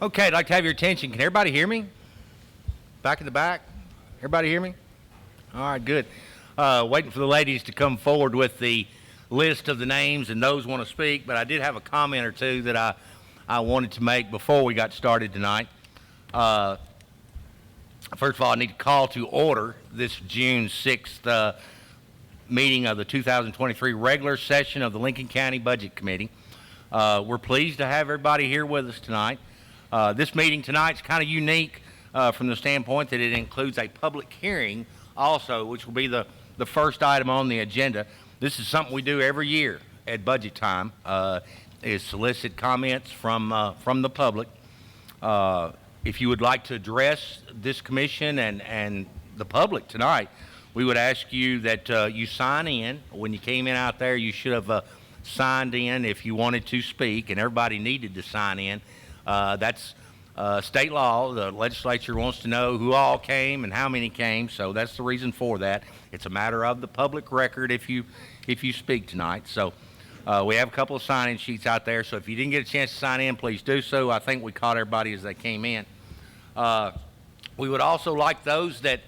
Okay, I'd like to have your attention. Can everybody hear me? Back in the back? Everybody hear me? All right, good. Waiting for the ladies to come forward with the list of the names and those want to speak, but I did have a comment or two that I wanted to make before we got started tonight. First of all, I need to call to order this June 6th meeting of the 2023 regular session of the Lincoln County Budget Committee. We're pleased to have everybody here with us tonight. This meeting tonight is kind of unique from the standpoint that it includes a public hearing also, which will be the first item on the agenda. This is something we do every year at budget time, is solicit comments from the public. If you would like to address this commission and the public tonight, we would ask you that you sign in. When you came in out there, you should have signed in if you wanted to speak, and everybody needed to sign in. That's state law. The legislature wants to know who all came and how many came, so that's the reason for that. It's a matter of the public record if you speak tonight. So we have a couple of sign-in sheets out there, so if you didn't get a chance to sign in, please do so. I think we caught everybody as they came in. We would also like those that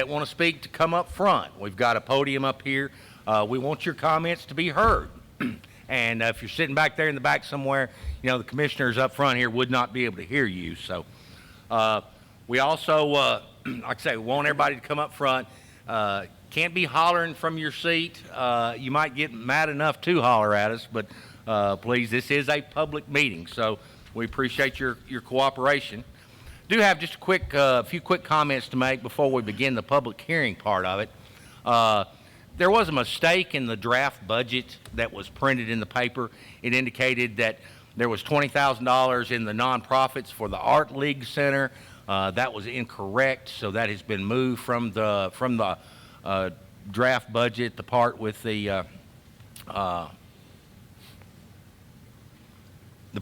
want to speak to come up front. We've got a podium up here. We want your comments to be heard. And if you're sitting back there in the back somewhere, you know, the commissioners up front here would not be able to hear you. So we also, like I say, want everybody to come up front. Can't be hollering from your seat. You might get mad enough to holler at us, but please, this is a public meeting, so we appreciate your cooperation. Do have just a few quick comments to make before we begin the public hearing part of it. There was a mistake in the draft budget that was printed in the paper. It indicated that there was $20,000 in the nonprofits for the Art League Center. That was incorrect, so that has been moved from the draft budget, the part with the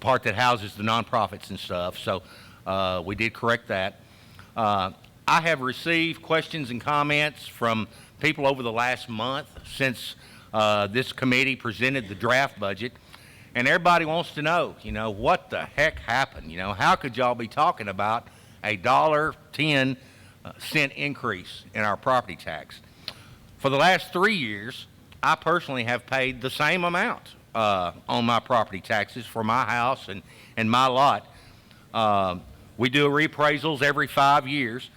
part that houses the nonprofits and stuff. So we did correct that. I have received questions and comments from people over the last month since this committee presented the draft budget, and everybody wants to know, you know, what the heck happened? You know, how could y'all be talking about a $1.10 increase in our property tax? For the last 3 years, I personally have paid the same amount on my property taxes for my house and my lot. We do reappraisals every 5 years.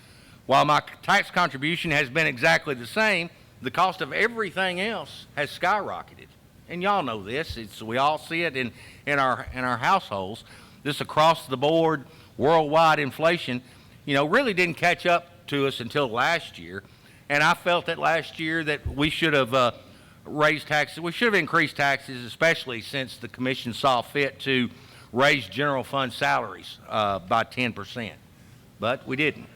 While my tax contribution has been exactly the same, the cost of everything else has skyrocketed. And y'all know this. We all see it in our households. This across the board worldwide inflation, you know, really didn't catch up to us until last year. And I felt that last year that we should have raised taxes. We should have increased taxes, especially since the commission saw fit to raise general fund salaries by 10%. But we didn't.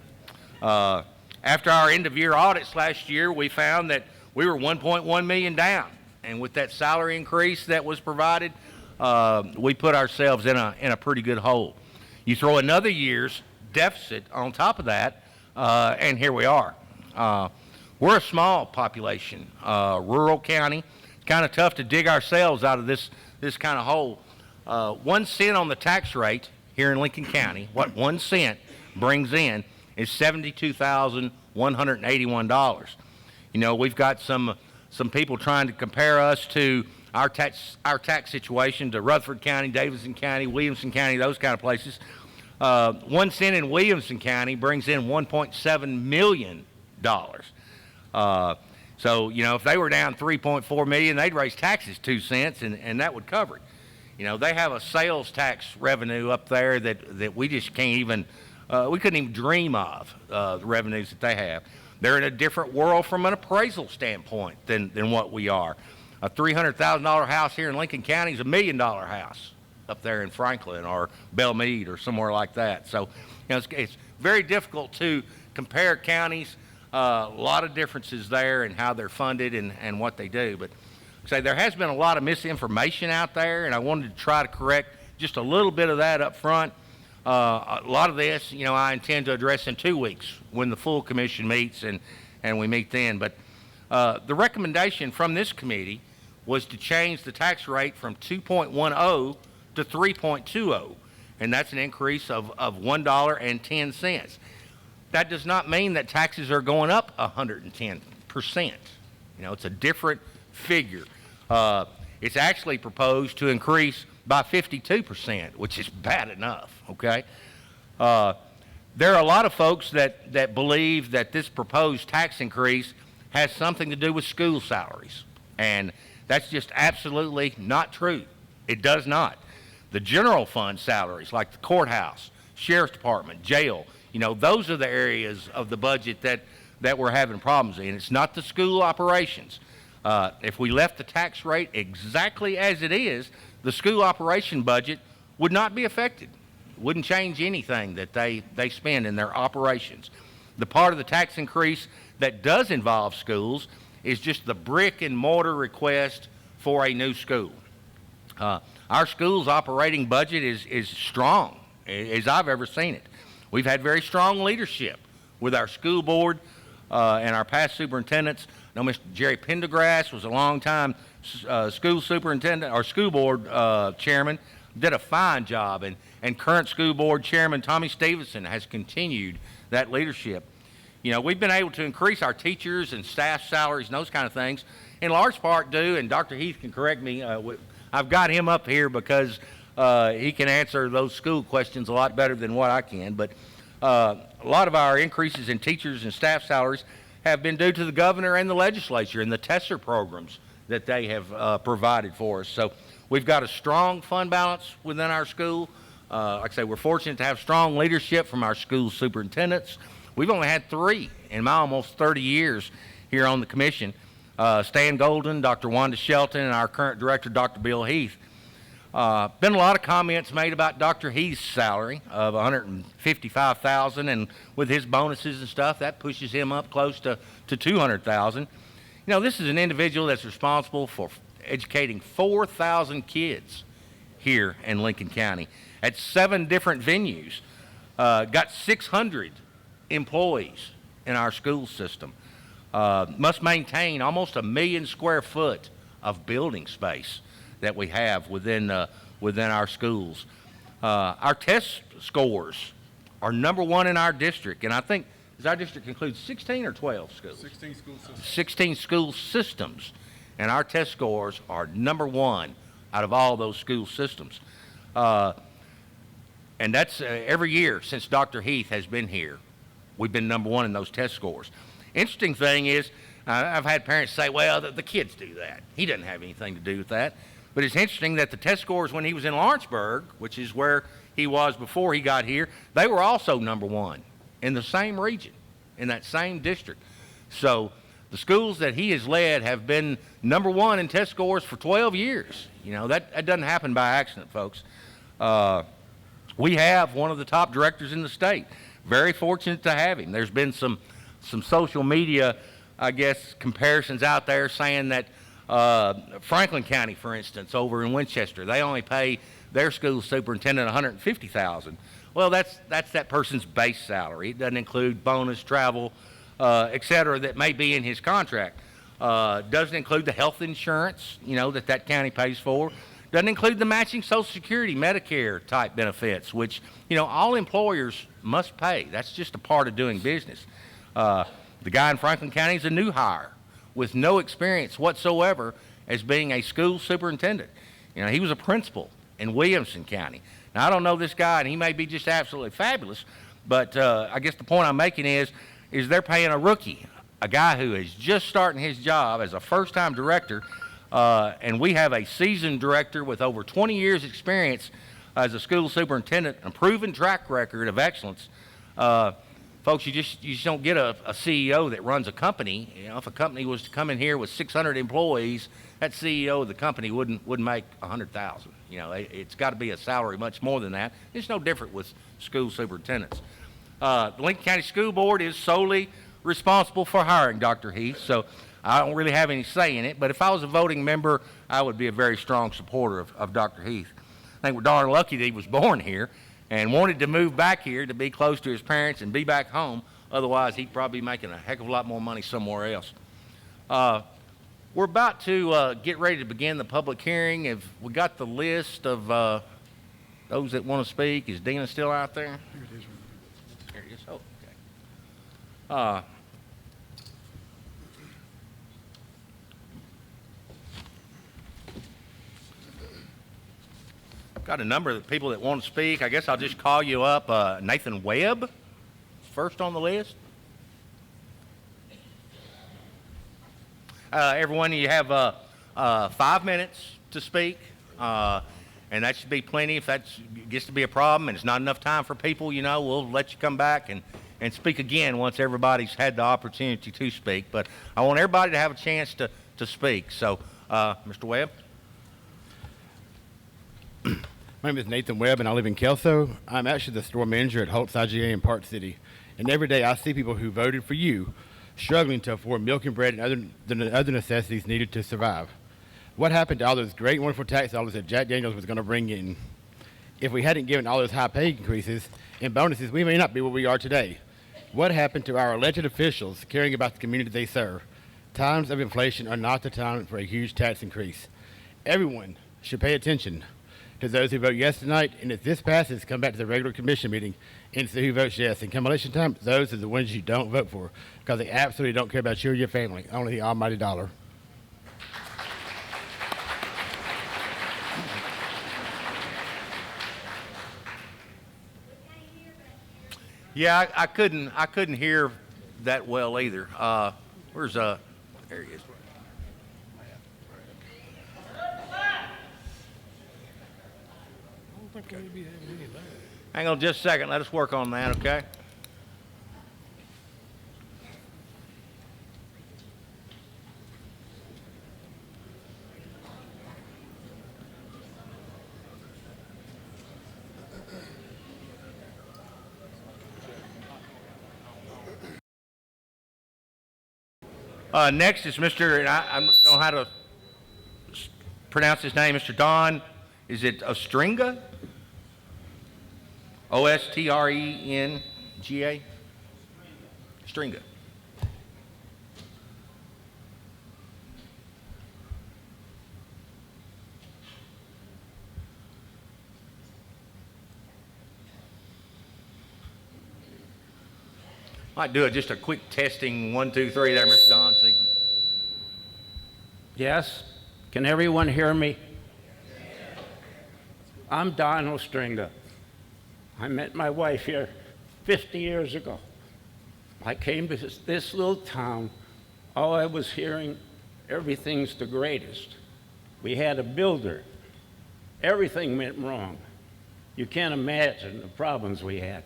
After our end-of-year audits last year, we found that we were $1.1 million down, and with that salary increase that was provided, we put ourselves in a pretty good hole. You throw another year's deficit on top of that, and here we are. We're a small population, rural county. Kind of tough to dig ourselves out of this kind of hole. 1 cent on the tax rate here in Lincoln County, what 1 cent brings in is $72,181. You know, we've got some people trying to compare us to our tax situation to Rutherford County, Davidson County, Williamson County, those kind of places. 1 cent in Williamson County brings in $1.7 million. So, you know, if they were down $3.4 million, they'd raise taxes 2 cents, and that would cover it. You know, they have a sales tax revenue up there that we just can't even. We couldn't even dream of the revenues that they have. They're in a different world from an appraisal standpoint than what we are. A $300,000 house here in Lincoln County is a $1 million house up there in Franklin or Belmead or somewhere like that. So, you know, it's very difficult to compare counties. A lot of differences there in how they're funded and what they do. But say there has been a lot of misinformation out there, and I wanted to try to correct just a little bit of that up front. A lot of this, you know, I intend to address in 2 weeks when the full commission meets and we meet then. But the recommendation from this committee was to change the tax rate from 2.10 to 3.20. and that's an increase of $1.10. That does not mean that taxes are going up 110%. It's a different figure. It's actually proposed to increase by 52%, which is bad enough, okay? There are a lot of folks that believe that this proposed tax increase has something to do with school salaries, and that's just absolutely not true. It does not. The general fund salaries, like the courthouse, sheriff's department, jail, those are the areas of the budget that we're having problems in. It's not the school operations. If we left the tax rate exactly as it is, the school operation budget would not be affected. It wouldn't change anything that they spend in their operations. The part of the tax increase that does involve schools is just the brick and mortar request for a new school. Our school's operating budget is strong, as I've ever seen it. We've had very strong leadership with our school board and our past superintendents. Mr. Jerry Pendergrass was a long-time school superintendent or school board chairman, did a fine job, and current school board chairman Tommy Stevenson has continued that leadership. We've been able to increase our teachers and staff salaries and those kind of things, in large part due, and Dr. Heath can correct me, I've got him up here because he can answer those school questions a lot better than what I can, but a lot of our increases in teachers and staff salaries have been due to the governor and the legislature and the TESSER programs that they have provided for us. So we've got a strong fund balance within our school. Like I say, we're fortunate to have strong leadership from our school superintendents. We've only had 3 in my almost 30 years here on the commission. Stan Golden, Dr. Wanda Shelton, and our current director, Dr. Bill Heath. Been a lot of comments made about Dr. Heath's salary of $155,000, and with his bonuses and stuff, that pushes him up close to $200,000. This is an individual that's responsible for educating 4,000 kids here in Lincoln County at 7 different venues. Got 600 employees in our school system. Must maintain almost 1 million square foot of building space that we have within our schools. Our test scores are number 1 in our district, and I think, does our district include 16 or 12 schools? 16 school systems. 16 school systems, and our test scores are number 1 out of all those school systems. And that's every year since Dr. Heath has been here. We've been number 1 in those test scores. Interesting thing is, I've had parents say, well, the kids do that. He doesn't have anything to do with that. But it's interesting that the test scores when he was in Lawrenceburg, which is where he was before he got here, they were also number 1 in the same region, in that same district. So the schools that he has led have been number 1 in test scores for 12 years. That doesn't happen by accident, folks. We have one of the top directors in the state. Very fortunate to have him. There's been some social media, I guess, comparisons out there saying that Franklin County, for instance, over in Winchester, they only pay their school superintendent $150,000. Well, that's that person's base salary. It doesn't include bonus, travel, et cetera, that may be in his contract. Doesn't include the health insurance, that county pays for. Doesn't include the matching Social Security, Medicare type benefits, which, all employers must pay. That's just a part of doing business. The guy in Franklin County is a new hire with no experience whatsoever as being a school superintendent. He was a principal in Williamson County. Now, I don't know this guy, and he may be just absolutely fabulous, but I guess the point I'm making is they're paying a rookie, a guy who is just starting his job as a first-time director, and we have a seasoned director with over 20 years' experience as a school superintendent, a proven track record of excellence. Folks, you just don't get a CEO that runs a company. If a company was to come in here with 600 employees, that CEO of the company wouldn't make $100,000. It's got to be a salary much more than that. It's no different with school superintendents. The Lincoln County School Board is solely responsible for hiring Dr. Heath, so I don't really have any say in it. But if I was a voting member, I would be a very strong supporter of Dr. Heath. I think we're darn lucky that he was born here and wanted to move back here to be close to his parents and be back home. Otherwise, he'd probably be making a heck of a lot more money somewhere else. We're about to get ready to begin the public hearing. If we got the list of those that want to speak. Is Dina still out there? Here it is. Here it is. Oh, okay. Got a number of people that want to speak. I guess I'll just call you up. Nathan Webb, first on the list. Everyone, you have 5 minutes to speak, and that should be plenty. If that gets to be a problem and it's not enough time for people, you know, we'll let you come back and speak again once everybody's had the opportunity to speak. But I want everybody to have a chance to speak. So, Mr. Webb. My name is Nathan Webb, and I live in Kelso. I'm actually the store manager at Holt's IGA in Park City. And every day I see people who voted for you struggling to afford milk and bread and other necessities needed to survive. What happened to all those great, wonderful tax dollars that Jack Daniels was going to bring in? If we hadn't given all those high pay increases and bonuses, we may not be where we are today. What happened to our elected officials caring about the community they serve? Times of inflation are not the time for a huge tax increase. Everyone should pay attention to those who vote yes tonight, and if this passes, come back to the regular commission meeting and see who votes yes. And come election time, those are the ones you don't vote for because they absolutely don't care about you or your family, only the almighty dollar. Yeah, I couldn't hear that well either. Where's there he is. Hang on just a second. Let us work on that, okay? Next is Mr., and I don't know how to pronounce his name, Mr. Don, is it Ostringa? Ostrenga? Stringa. Might do just a quick testing, 1, 2, 3 there, Mr. Don. See. Yes? Can everyone hear me? I'm Donalda String. I met my wife here 50 years ago. I came to this little town. All I was hearing, everything's the greatest. We had a builder. Everything went wrong. You can't imagine the problems we had.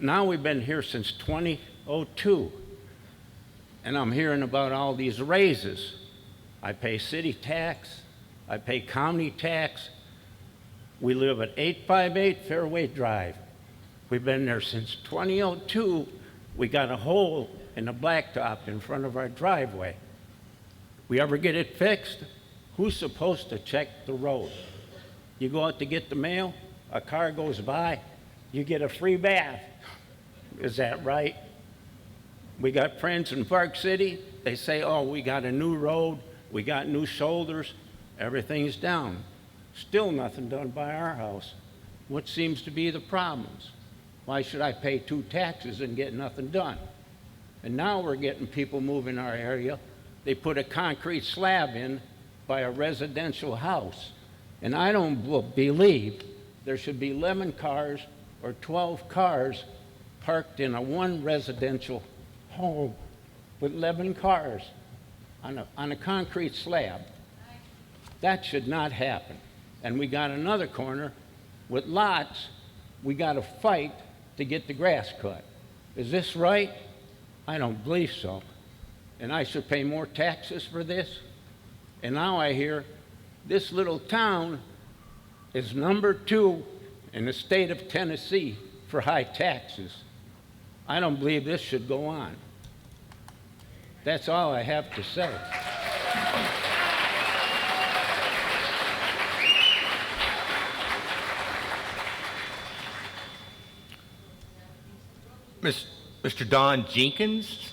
Now we've been here since 2002, and I'm hearing about all these raises. I pay city tax, I pay county tax. We live at 858 Fairway Drive. We've been there since 2002. We got a hole in the blacktop in front of our driveway. We ever get it fixed? Who's supposed to check the road? You go out to get the mail, a car goes by, you get a free bath. Is that right? We got friends in Park City, they say, oh, we got a new road, we got new shoulders, everything's down. Still nothing done by our house. What seems to be the problems? Why should I pay 2 taxes and get nothing done? And now we're getting people move in our area. They put a concrete slab in by a residential house. And I don't believe there should be 11 cars or 12 cars parked in a one residential home with 11 cars on a concrete slab. That should not happen. And we got another corner with lots. We got to fight to get the grass cut. Is this right? I don't believe so. And I should pay more taxes for this? And now I hear this little town is number 2 in the state of Tennessee for high taxes. I don't believe this should go on. That's all I have to say. Mr. Don Jenkins.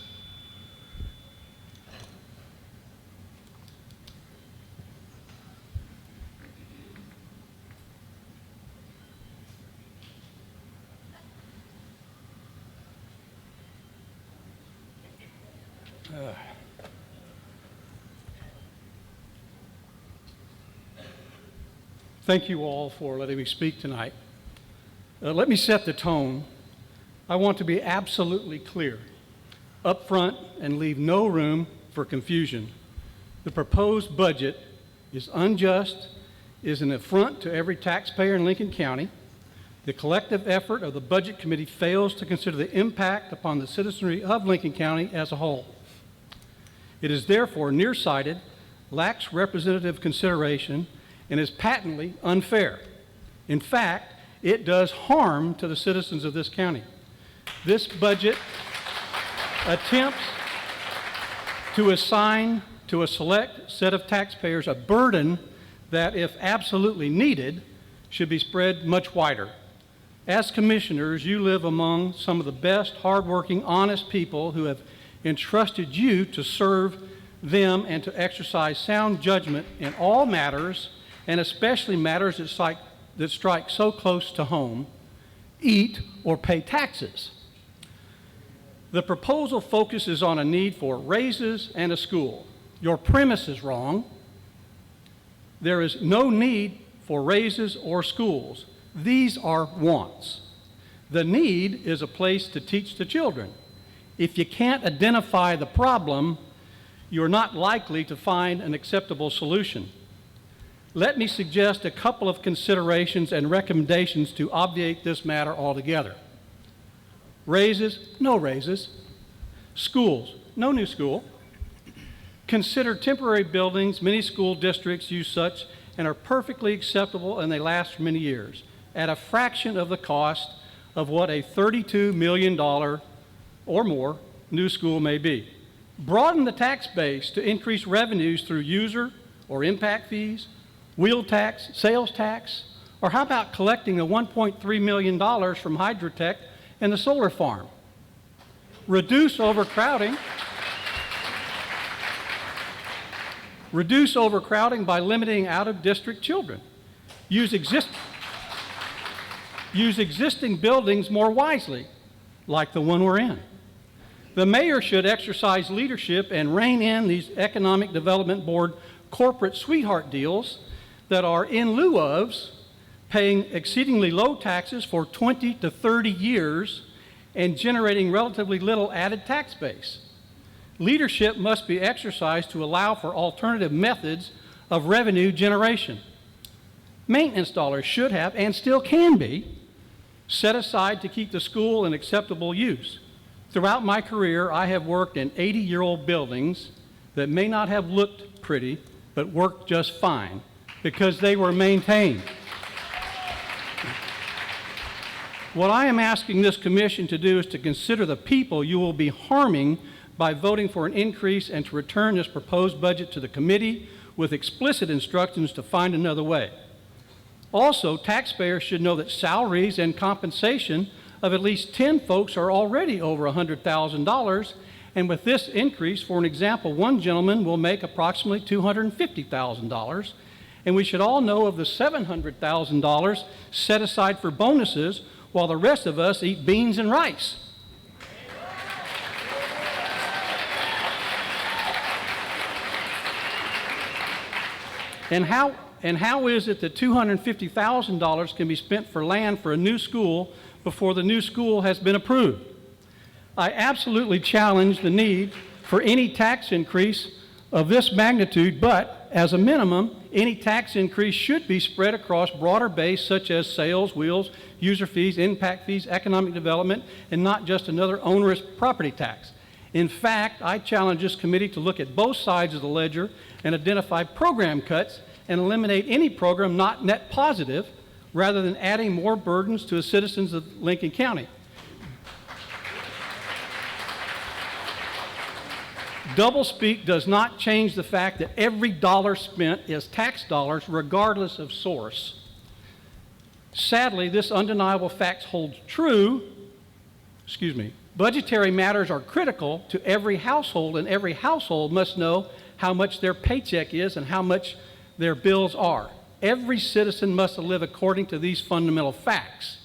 Thank you all for letting me speak tonight. Let me set the tone. I want to be absolutely clear, up front, and leave no room for confusion. The proposed budget is unjust, is an affront to every taxpayer in Lincoln County. The collective effort of the Budget Committee fails to consider the impact upon the citizenry of Lincoln County as a whole. It is therefore nearsighted, lacks representative consideration, and is patently unfair. In fact, it does harm to the citizens of this county. This budget attempts to assign to a select set of taxpayers a burden that, if absolutely needed, should be spread much wider. As commissioners, you live among some of the best, hardworking, honest people who have entrusted you to serve them and to exercise sound judgment in all matters, and especially matters that strike so close to home: eat or pay taxes. The proposal focuses on a need for raises and a school. Your premise is wrong. There is no need for raises or schools. These are wants. The need is a place to teach the children. If you can't identify the problem, you're not likely to find an acceptable solution. Let me suggest a couple of considerations and recommendations to obviate this matter altogether. Raises, no raises. Schools, no new school. Consider temporary buildings. Many school districts use such and are perfectly acceptable, and they last for many years at a fraction of the cost of what a $32 million or more new school may be. Broaden the tax base to increase revenues through user or impact fees, wheel tax, sales tax, or how about collecting the $1.3 million from Hydrotech and the solar farm? Reduce overcrowding. Reduce overcrowding by limiting out-of-district children. Use existing buildings more wisely, like the one we're in. The mayor should exercise leadership and rein in these Economic Development Board corporate sweetheart deals that are in lieu of paying exceedingly low taxes for 20 to 30 years and generating relatively little added tax base. Leadership must be exercised to allow for alternative methods of revenue generation. Maintenance dollars should have, and still can be, set aside to keep the school in acceptable use. Throughout my career, I have worked in 80-year-old buildings that may not have looked pretty, but worked just fine because they were maintained. What I am asking this commission to do is to consider the people you will be harming by voting for an increase, and to return this proposed budget to the committee with explicit instructions to find another way. Also, taxpayers should know that salaries and compensation of at least 10 folks are already over $100,000, and with this increase, for an example, one gentleman will make approximately $250,000, and we should all know of the $700,000 set aside for bonuses while the rest of us eat beans and rice. And how is it that $250,000 can be spent for land for a new school before the new school has been approved? I absolutely challenge the need for any tax increase of this magnitude, but as a minimum, any tax increase should be spread across broader base such as sales, wheels, user fees, impact fees, economic development, and not just another onerous property tax. In fact, I challenge this committee to look at both sides of the ledger and identify program cuts and eliminate any program not net positive, rather than adding more burdens to the citizens of Lincoln County. Doublespeak does not change the fact that every dollar spent is tax dollars regardless of source. Sadly, this undeniable fact holds true. Budgetary matters are critical to every household, and every household must know how much their paycheck is and how much their bills are. Every citizen must live according to these fundamental facts.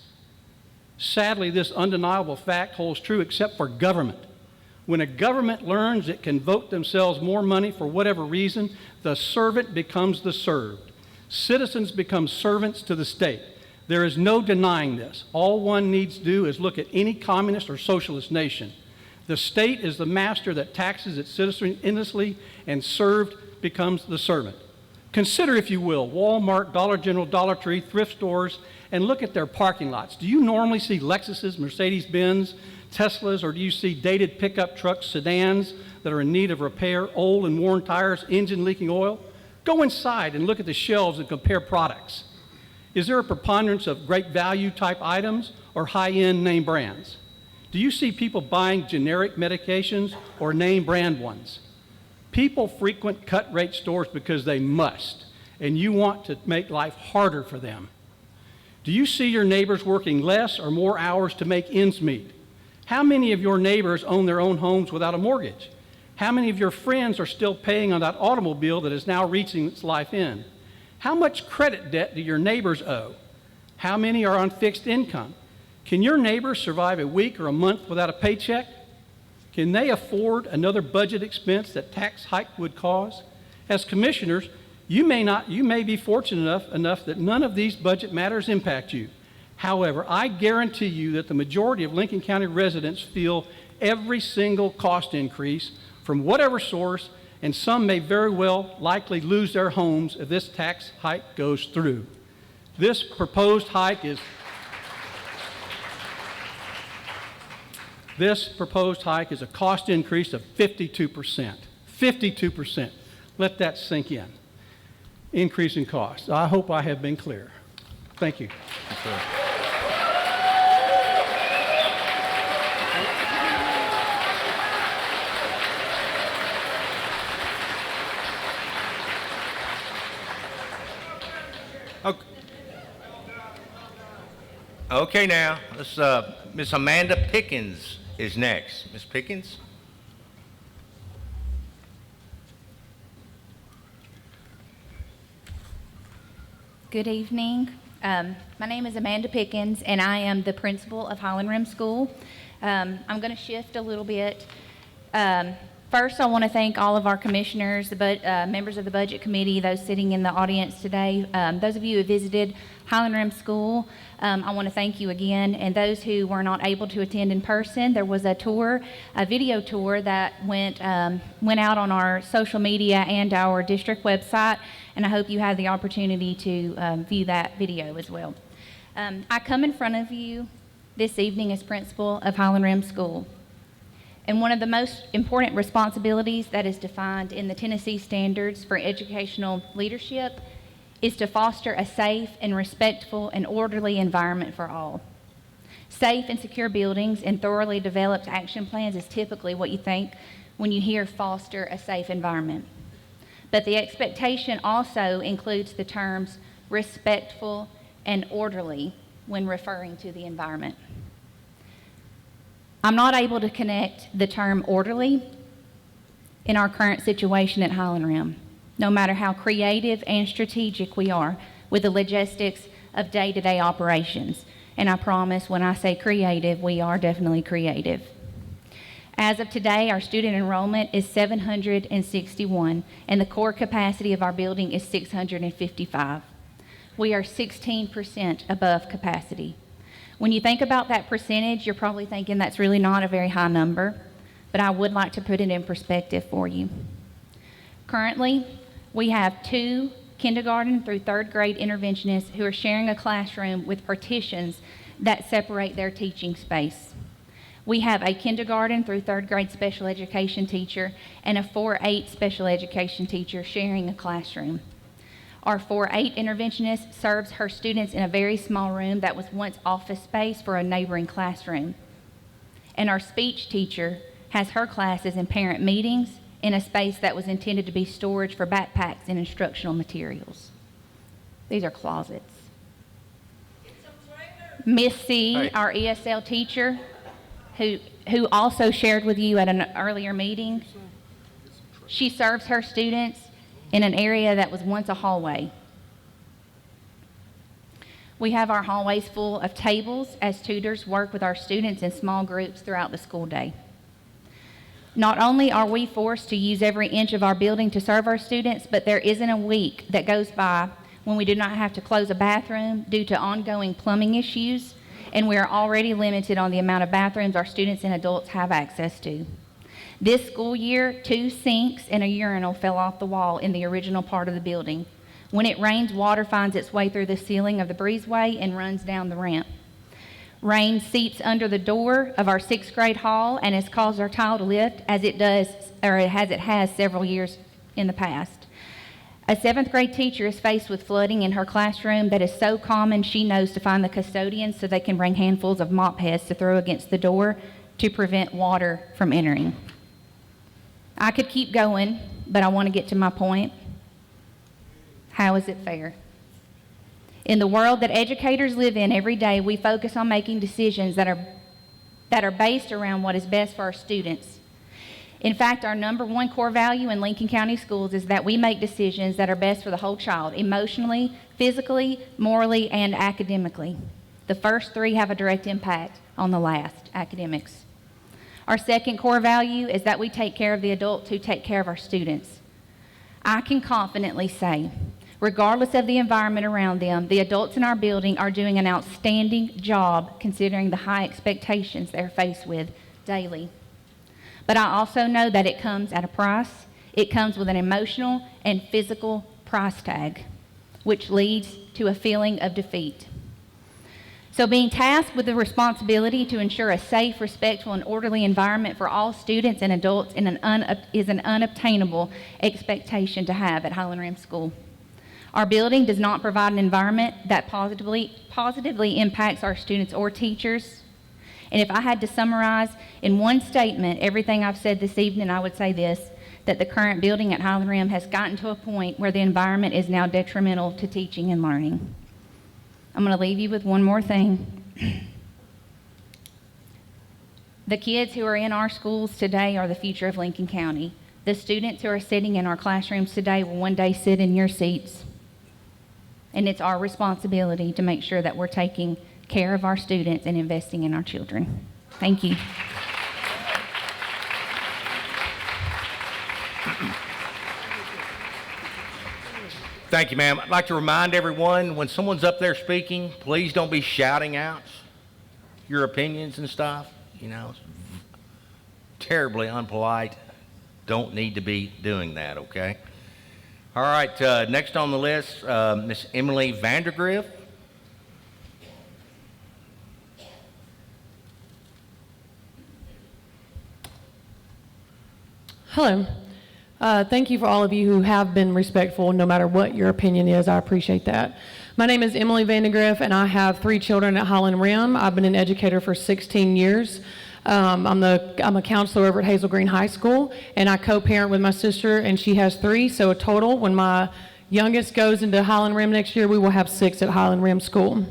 Sadly, this undeniable fact holds true except for government. When a government learns it can vote themselves more money for whatever reason, the servant becomes the served. Citizens become servants to the state. There is no denying this. All one needs to do is look at any communist or socialist nation. The state is the master that taxes its citizens endlessly, and served becomes the servant. Consider, if you will, Walmart, Dollar General, Dollar Tree, thrift stores, and look at their parking lots. Do you normally see Lexuses, Mercedes-Benz, Teslas, or do you see dated pickup trucks, sedans that are in need of repair, old and worn tires, engine leaking oil? Go inside and look at the shelves and compare products. Is there a preponderance of great value type items or high-end name brands? Do you see people buying generic medications or name brand ones? People frequent cut-rate stores because they must, and you want to make life harder for them. Do you see your neighbors working less or more hours to make ends meet? How many of your neighbors own their own homes without a mortgage? How many of your friends are still paying on that automobile that is now reaching its life end? How much credit debt do your neighbors owe? How many are on fixed income? Can your neighbors survive a week or a month without a paycheck? Can they afford another budget expense that tax hike would cause? As commissioners, you may be fortunate enough that none of these budget matters impact you. However, I guarantee you that the majority of Lincoln County residents feel every single cost increase from whatever source, and some may very well likely lose their homes if this tax hike goes through. This proposed hike is a cost increase of 52%. 52%. Let that sink in. Increase in cost. I hope I have been clear. Thank you. Okay, now, let's, Miss Amanda Pickens is next. Miss Pickens? Good evening. My name is Amanda Pickens, and I am the principal of Highland Rim School. I'm going to shift a little bit. First, I want to thank all of our commissioners, members of the Budget Committee, those sitting in the audience today. Those of you who visited Highland Rim School, I want to thank you again. And those who were not able to attend in person, there was a tour, a video tour that went out on our social media and our district website, and I hope you had the opportunity to view that video as well. I come in front of you this evening as principal of Highland Rim School. And one of the most important responsibilities that is defined in the Tennessee Standards for Educational Leadership is to foster a safe and respectful and orderly environment for all. Safe and secure buildings and thoroughly developed action plans is typically what you think when you hear foster a safe environment. But the expectation also includes the terms respectful and orderly when referring to the environment. I'm not able to connect the term orderly in our current situation at Highland Rim, no matter how creative and strategic we are with the logistics of day-to-day operations. And I promise when I say creative, we are definitely creative. As of today, our student enrollment is 761, and the core capacity of our building is 655. We are 16% above capacity. When you think about that percentage, you're probably thinking that's really not a very high number, but I would like to put it in perspective for you. Currently, we have 2 kindergarten through 3rd grade interventionists who are sharing a classroom with partitions that separate their teaching space. We have a kindergarten through 3rd grade special education teacher and a 4-8 special education teacher sharing a classroom. Our 4-8 interventionist serves her students in a very small room that was once office space for a neighboring classroom. And our speech teacher has her classes and parent meetings in a space that was intended to be storage for backpacks and instructional materials. These are closets. Miss C, our ESL teacher, who also shared with you at an earlier meeting, she serves her students in an area that was once a hallway. We have our hallways full of tables as tutors work with our students in small groups throughout the school day. Not only are we forced to use every inch of our building to serve our students, but there isn't a week that goes by when we do not have to close a bathroom due to ongoing plumbing issues, and we are already limited on the amount of bathrooms our students and adults have access to. This school year, 2 sinks and a urinal fell off the wall in the original part of the building. When it rains, water finds its way through the ceiling of the breezeway and runs down the ramp. Rain seeps under the door of our 6th grade hall and has caused our tile to lift as it has several years in the past. A 7th grade teacher is faced with flooding in her classroom that is so common she knows to find the custodians so they can bring handfuls of mop heads to throw against the door to prevent water from entering. I could keep going, but I want to get to my point. How is it fair? In the world that educators live in every day, we focus on making decisions that are based around what is best for our students. In fact, our number one core value in Lincoln County Schools is that we make decisions that are best for the whole child, emotionally, physically, morally, and academically. The first 3 have a direct impact on the last, academics. Our second core value is that we take care of the adults who take care of our students. I can confidently say, regardless of the environment around them, the adults in our building are doing an outstanding job considering the high expectations they're faced with daily. But I also know that it comes at a price. It comes with an emotional and physical price tag, which leads to a feeling of defeat. So being tasked with the responsibility to ensure a safe, respectful, and orderly environment for all students and adults is an unobtainable expectation to have at Highland Rim School. Our building does not provide an environment that positively impacts our students or teachers. And if I had to summarize in one statement everything I've said this evening, I would say this, that the current building at Highland Rim has gotten to a point where the environment is now detrimental to teaching and learning. I'm going to leave you with one more thing. The kids who are in our schools today are the future of Lincoln County. The students who are sitting in our classrooms today will one day sit in your seats. And it's our responsibility to make sure that we're taking care of our students and investing in our children. Thank you. Thank you, ma'am. I'd like to remind everyone, when someone's up there speaking, please don't be shouting out your opinions and stuff. You know, it's terribly unpolite. Don't need to be doing that, okay? All right, next on the list, Miss Emily Vandergriff. Hello. Thank you for all of you who have been respectful no matter what your opinion is. I appreciate that. My name is Emily Vandergriff, and I have 3 children at Highland Rim. I've been an educator for 16 years. I'm a counselor over at Hazel Green High School, and I co-parent with my sister, and she has 3. So a total, when my youngest goes into Highland Rim next year, we will have 6 at Highland Rim School.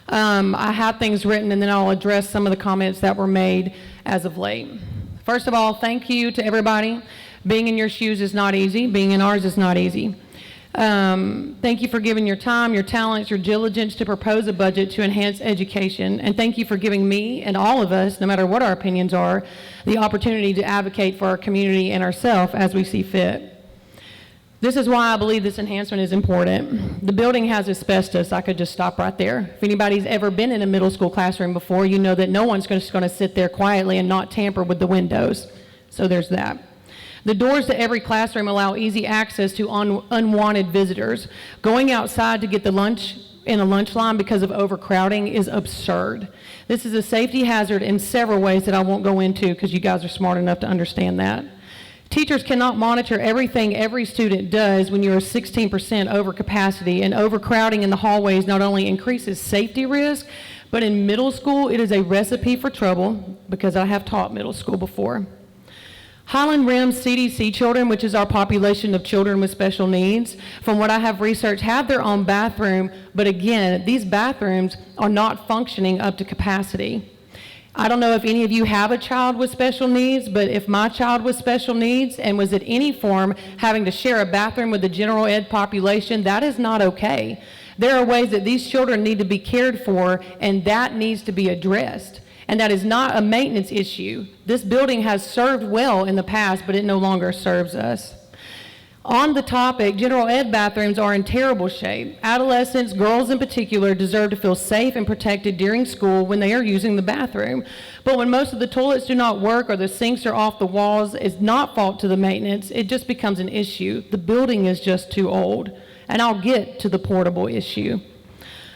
I have things written, and then I'll address some of the comments that were made as of late. First of all, thank you to everybody. Being in your shoes is not easy. Being in ours is not easy. Thank you for giving your time, your talents, your diligence to propose a budget to enhance education. And thank you for giving me and all of us, no matter what our opinions are, the opportunity to advocate for our community and ourselves as we see fit. This is why I believe this enhancement is important. The building has asbestos. I could just stop right there. If anybody's ever been in a middle school classroom before, you know that no one's just going to sit there quietly and not tamper with the windows. So there's that. The doors to every classroom allow easy access to unwanted visitors. Going outside to get the lunch in a lunch line because of overcrowding is absurd. This is a safety hazard in several ways that I won't go into because you guys are smart enough to understand that. Teachers cannot monitor everything every student does when you are 16% over capacity, and overcrowding in the hallways not only increases safety risk, but in middle school it is a recipe for trouble because I have taught middle school before. Highland Rim CDC children, which is our population of children with special needs, from what I have researched, have their own bathroom, but again, these bathrooms are not functioning up to capacity. I don't know if any of you have a child with special needs, but if my child with special needs and was at any form having to share a bathroom with the general ed population, that is not okay. There are ways that these children need to be cared for, and that needs to be addressed. and that is not a maintenance issue. This building has served well in the past, but it no longer serves us. On the topic, general ed bathrooms are in terrible shape. Adolescents, girls in particular, deserve to feel safe and protected during school when they are using the bathroom. But when most of the toilets do not work or the sinks are off the walls, it's not fault to the maintenance. It just becomes an issue. The building is just too old. And I'll get to the portable issue.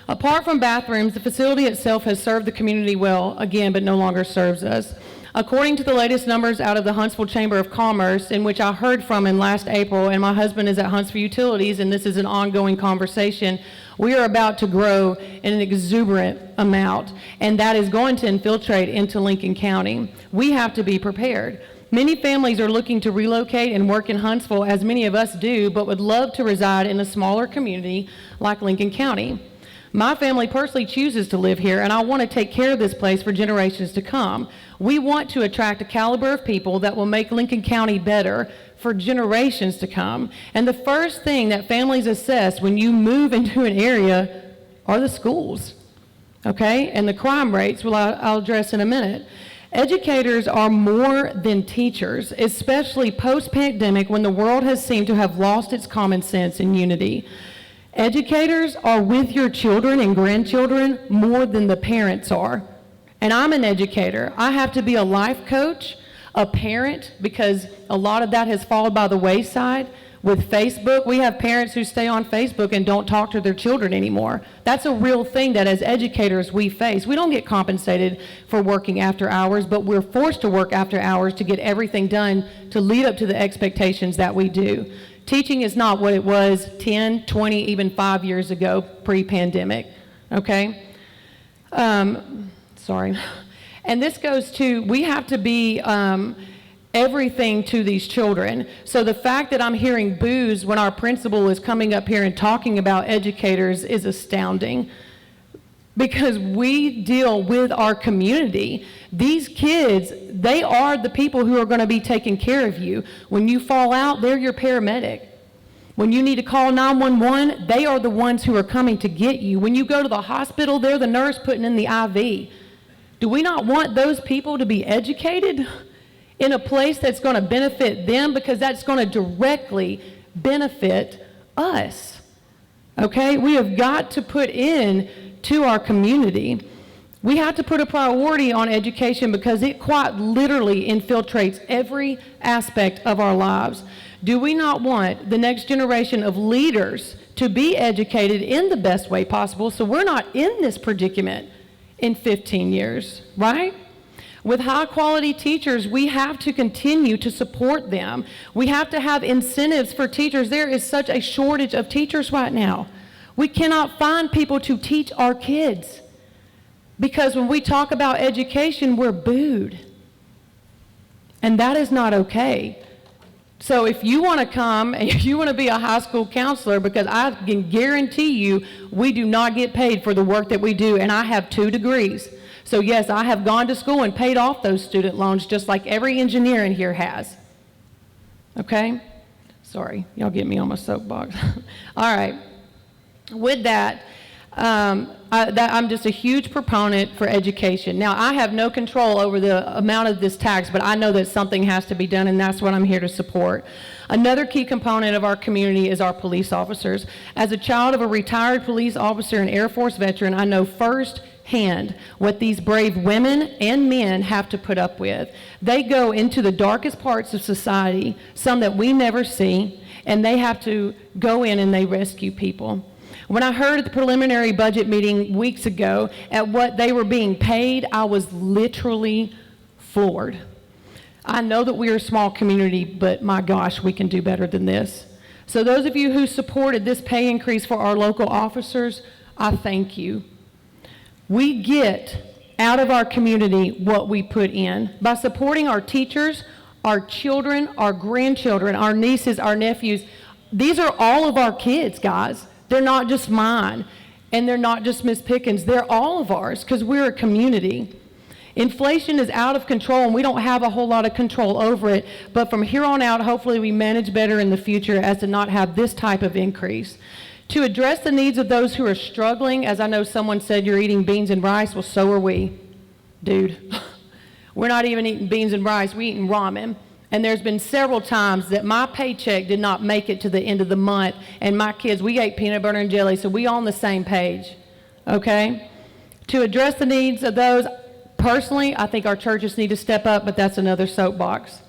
Apart from bathrooms, the facility itself has served the community well, again, but no longer serves us. According to the latest numbers out of the Huntsville Chamber of Commerce, in which I heard from in last April, and my husband is at Huntsville Utilities, and this is an ongoing conversation, we are about to grow in an exuberant amount, and that is going to infiltrate into Lincoln County. We have to be prepared. Many families are looking to relocate and work in Huntsville, as many of us do, but would love to reside in a smaller community like Lincoln County. My family personally chooses to live here, and I want to take care of this place for generations to come. We want to attract a caliber of people that will make Lincoln County better for generations to come. And the first thing that families assess when you move into an area are the schools, okay? And the crime rates, well, I'll address in a minute. Educators are more than teachers, especially post-pandemic when the world has seemed to have lost its common sense and unity. Educators are with your children and grandchildren more than the parents are. And I'm an educator. I have to be a life coach, a parent, because a lot of that has fallen by the wayside. With Facebook, we have parents who stay on Facebook and don't talk to their children anymore. That's a real thing that as educators we face. We don't get compensated for working after hours, but we're forced to work after hours to get everything done to lead up to the expectations that we do. Teaching is not what it was 10, 20, even 5 years ago, pre-pandemic, okay? Sorry. And this goes to, we have to be everything to these children. So the fact that I'm hearing boos when our principal is coming up here and talking about educators is astounding, because we deal with our community. These kids, they are the people who are going to be taking care of you. When you fall out, they're your paramedic. When you need to call 911, they are the ones who are coming to get you. When you go to the hospital, they're the nurse putting in the IV. Do we not want those people to be educated in a place that's going to benefit them, because that's going to directly benefit us? Okay? We have got to put in to our community. We have to put a priority on education because it quite literally infiltrates every aspect of our lives. Do we not want the next generation of leaders to be educated in the best way possible so we're not in this predicament in 15 years, right? With high quality teachers, we have to continue to support them. We have to have incentives for teachers. There is such a shortage of teachers right now. We cannot find people to teach our kids because when we talk about education, we're booed. And that is not okay. So if you want to come and if you want to be a high school counselor, because I can guarantee you we do not get paid for the work that we do, and I have 2 degrees. So yes, I have gone to school and paid off those student loans just like every engineer in here has. Okay? Sorry, y'all get me on my soapbox. All right. With that, I'm just a huge proponent for education. Now, I have no control over the amount of this tax, but I know that something has to be done, and that's what I'm here to support. Another key component of our community is our police officers. As a child of a retired police officer and Air Force veteran, I know firsthand what these brave women and men have to put up with. They go into the darkest parts of society, some that we never see, and they have to go in and they rescue people. When I heard at the preliminary budget meeting weeks ago at what they were being paid, I was literally floored. I know that we are a small community, but my gosh, we can do better than this. So those of you who supported this pay increase for our local officers, I thank you. We get out of our community what we put in. By supporting our teachers, our children, our grandchildren, our nieces, our nephews, these are all of our kids, guys. They're not just mine, and they're not just Miss Pickens. They're all of ours because we're a community. Inflation is out of control, and we don't have a whole lot of control over it, but from here on out, hopefully we manage better in the future as to not have this type of increase. To address the needs of those who are struggling, as I know someone said, you're eating beans and rice, well, so are we. dude. We're not even eating beans and rice, we're eating ramen. And there's been several times that my paycheck did not make it to the end of the month, and my kids, we ate peanut butter and jelly, so we on the same page, okay? To address the needs of those, personally, I think our churches need to step up, but that's another soapbox.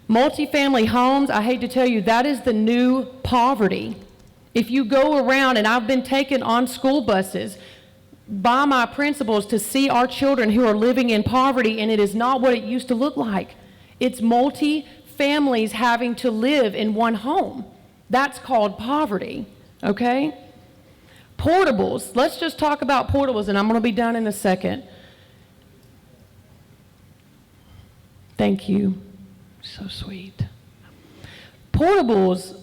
Multifamily homes, I hate to tell you, that is the new poverty. If you go around, and I've been taken on school buses by my principals to see our children who are living in poverty, and it is not what it used to look like. It's multi-families having to live in one home. That's called poverty, okay? Portables, let's just talk about portables, and I'm gonna be done in a second. Thank you, so sweet. Portables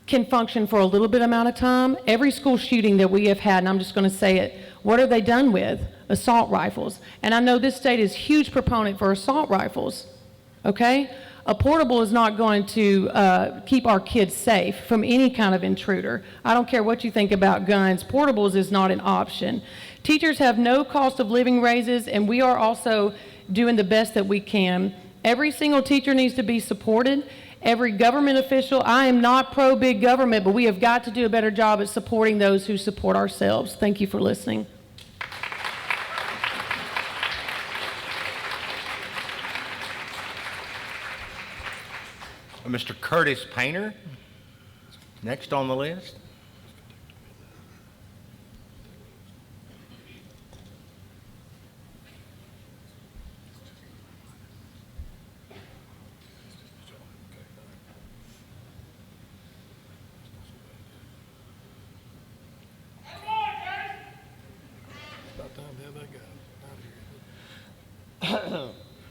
can function for a little bit amount of time. Every school shooting that we have had, and I'm just gonna say it, what are they done with? Assault rifles. And I know this state is a huge proponent for assault rifles, okay? A portable is not going to keep our kids safe from any kind of intruder. I don't care what you think about guns, portables is not an option. Teachers have no cost of living raises, and we are also doing the best that we can. Every single teacher needs to be supported. Every government official, I am not pro-big government, but we have got to do a better job at supporting those who support ourselves. Thank you for listening. Mr. Curtis Painter, next on the list.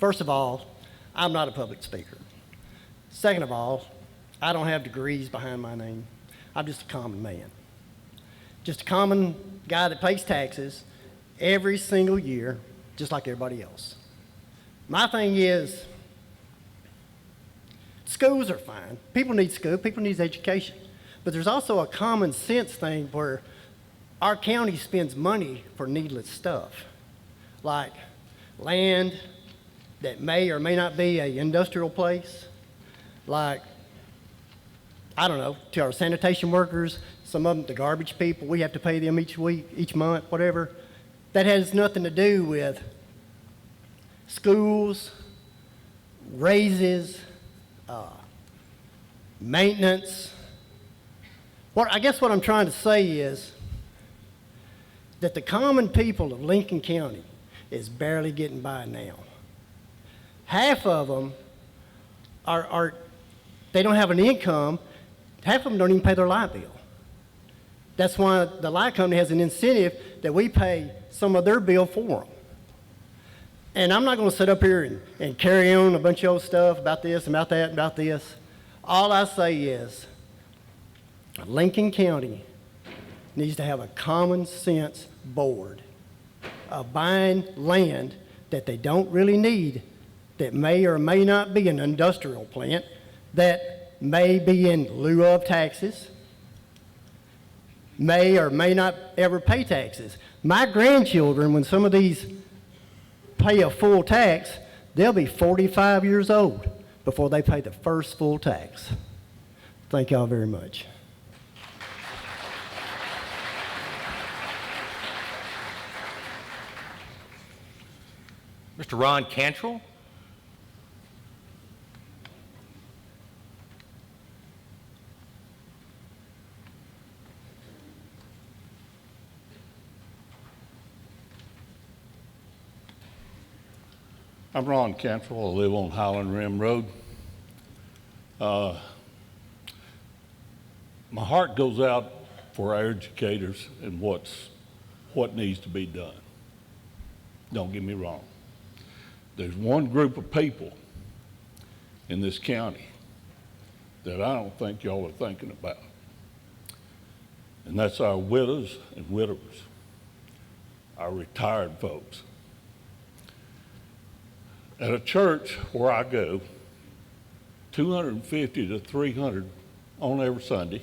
First of all, I'm not a public speaker. Second of all, I don't have degrees behind my name. I'm just a common man. Just a common guy that pays taxes every single year, just like everybody else. My thing is, schools are fine. People need school, people need education. But there's also a common sense thing where our county spends money for needless stuff, like land that may or may not be an industrial place, like, I don't know, to our sanitation workers, some of them, the garbage people, we have to pay them each week, each month, whatever. That has nothing to do with schools, raises, maintenance. I guess what I'm trying to say is that the common people of Lincoln County is barely getting by now. Half of them they don't have an income. Half of them don't even pay their light bill. That's why the light company has an incentive that we pay some of their bill for them. And I'm not going to sit up here and carry on a bunch of old stuff about this, about that, about this. All I say is Lincoln County needs to have a common sense board of buying land that they don't really need, that may or may not be an industrial plant, that may be in lieu of taxes, may or may not ever pay taxes. My grandchildren, when some of these pay a full tax, they'll be 45 years old before they pay the first full tax. Thank y'all very much. Mr. Ron Cantrell. I'm Ron Cantrell. I live on Highland Rim Road. My heart goes out for our educators and what needs to be done. Don't get me wrong. There's one group of people in this county that I don't think y'all are thinking about, and that's our widows and widowers, our retired folks. At a church where I go, 250 to 300 on every Sunday.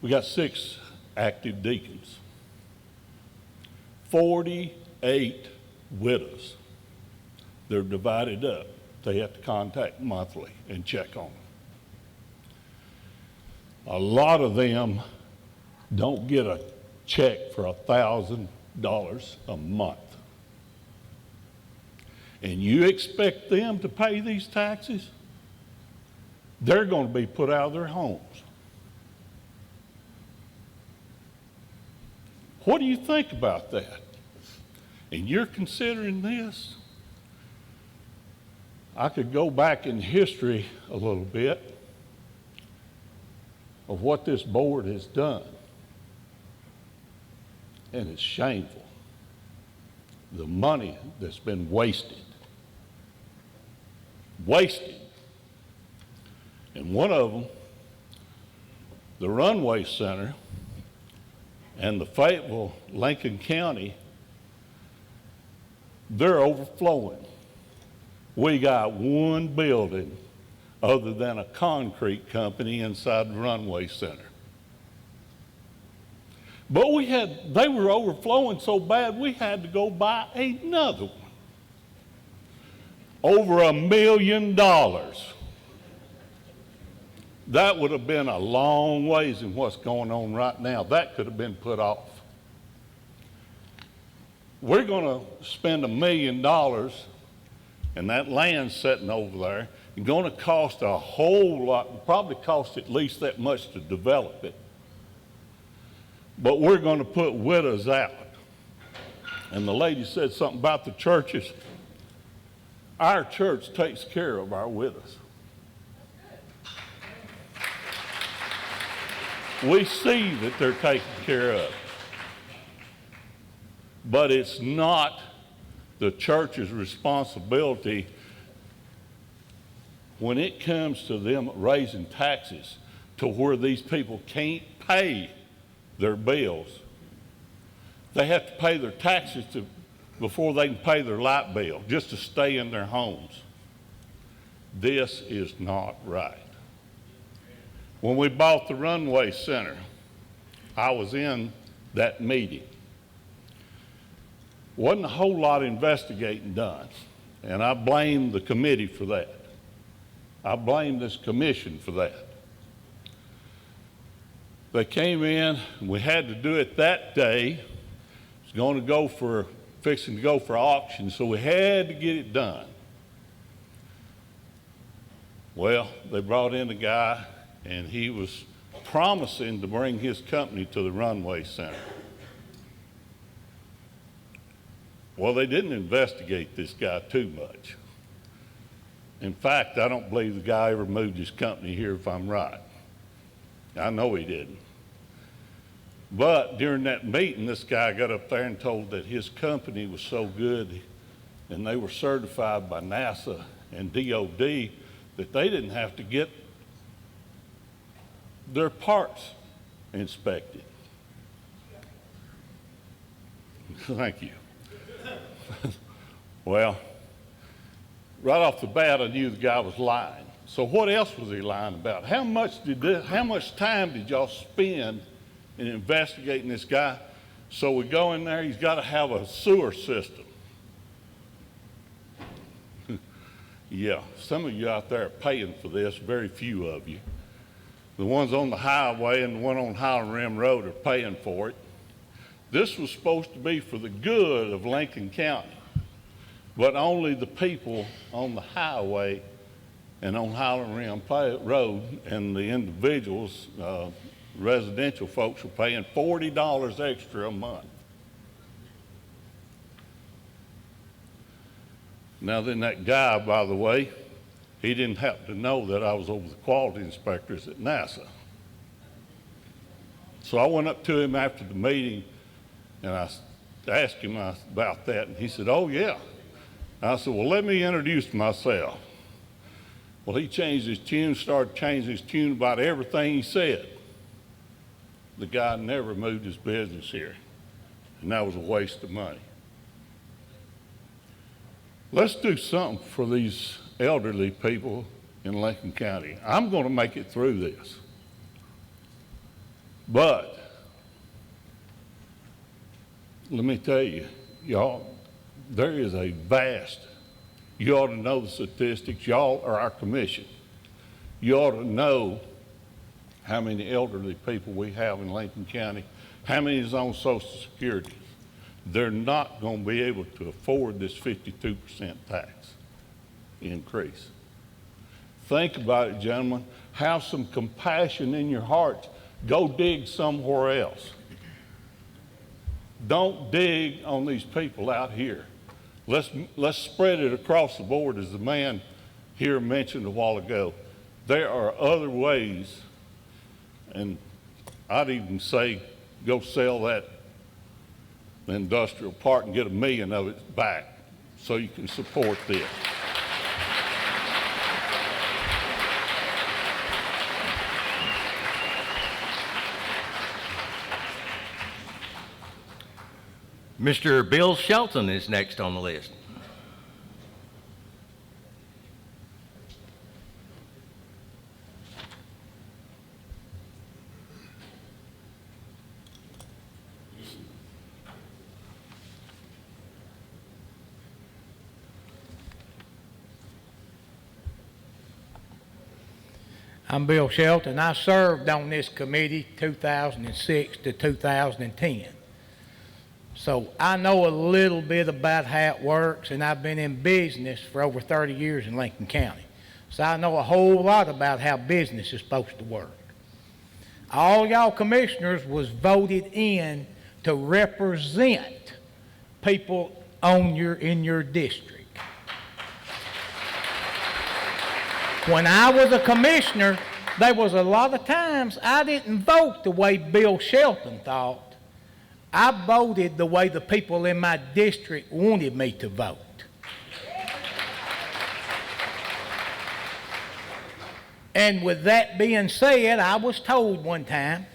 We got 6 active deacons. 48 widows. They're divided up. They have to contact monthly and check on them. A lot of them don't get a check for $1,000 a month. And you expect them to pay these taxes? They're going to be put out of their homes. What do you think about that? And you're considering this? I could go back in history a little bit of what this board has done. And it's shameful. The money that's been wasted. Wasted. And one of them, the Runway Center and the Fayetteville, Lincoln County, they're overflowing. We got one building other than a concrete company inside the Runway Center. But they were overflowing so bad we had to go buy another one. Over $1 million. That would have been a long ways in what's going on right now. That could have been put off. We're going to spend $1 million, and that land sitting over there is going to cost a whole lot, probably cost at least that much to develop it. But we're going to put widows out. And the lady said something about the churches. Our church takes care of our widows. We see that they're taken care of. But it's not the church's responsibility when it comes to them raising taxes to where these people can't pay their bills. They have to pay their taxes before they can pay their light bill, just to stay in their homes. This is not right. When we bought the Runway Center, I was in that meeting. Wasn't a whole lot of investigating done, and I blame the committee for that. I blame this commission for that. They came in, and we had to do it that day. It was going to go for, fixing to go for auction, so we had to get it done. Well, they brought in a guy, and he was promising to bring his company to the Runway Center. Well, they didn't investigate this guy too much. In fact, I don't believe the guy ever moved his company here, if I'm right. I know he didn't. But during that meeting, this guy got up there and told that his company was so good and they were certified by NASA and DOD that they didn't have to get their parts inspected. Thank you. Well, right off the bat, I knew the guy was lying. So what else was he lying about? How much time did y'all spend in investigating this guy? So we go in there, he's got to have a sewer system. Yeah, some of you out there are paying for this, very few of you. The ones on the highway and the one on Highland Rim Road are paying for it. This was supposed to be for the good of Lincoln County, but only the people on the highway and on Highland Rim Road and the individuals, residential folks, were paying $40 extra a month. Now then, that guy, by the way, he didn't happen to know that I was over the quality inspectors at NASA. So I went up to him after the meeting and I asked him about that, and he said, "Oh, yeah." I said, "Well, let me introduce myself." Well, he changed his tune, started changing his tune about everything he said. The guy never moved his business here, and that was a waste of money. Let's do something for these elderly people in Lincoln County. I'm going to make it through this. But let me tell you, y'all, there is a vast, you ought to know the statistics. Y'all are our commission. You ought to know how many elderly people we have in Lincoln County, how many is on Social Security. They're not going to be able to afford this 52% tax increase. Think about it, gentlemen. Have some compassion in your hearts. Go dig somewhere else. Don't dig on these people out here. Let's spread it across the board, as the man here mentioned a while ago. There are other ways, and I'd even say go sell that industrial park and get $1 million of it back so you can support this. Mr. Bill Shelton is next on the list. I'm Bill Shelton. I served on this committee 2006 to 2010. So I know a little bit about how it works, and I've been in business for over 30 years in Lincoln County. So I know a whole lot about how business is supposed to work. All y'all commissioners was voted in to represent people in your district. When I was a commissioner, there was a lot of times I didn't vote the way Bill Shelton thought. I voted the way the people in my district wanted me to vote. And with that being said, I was told one time,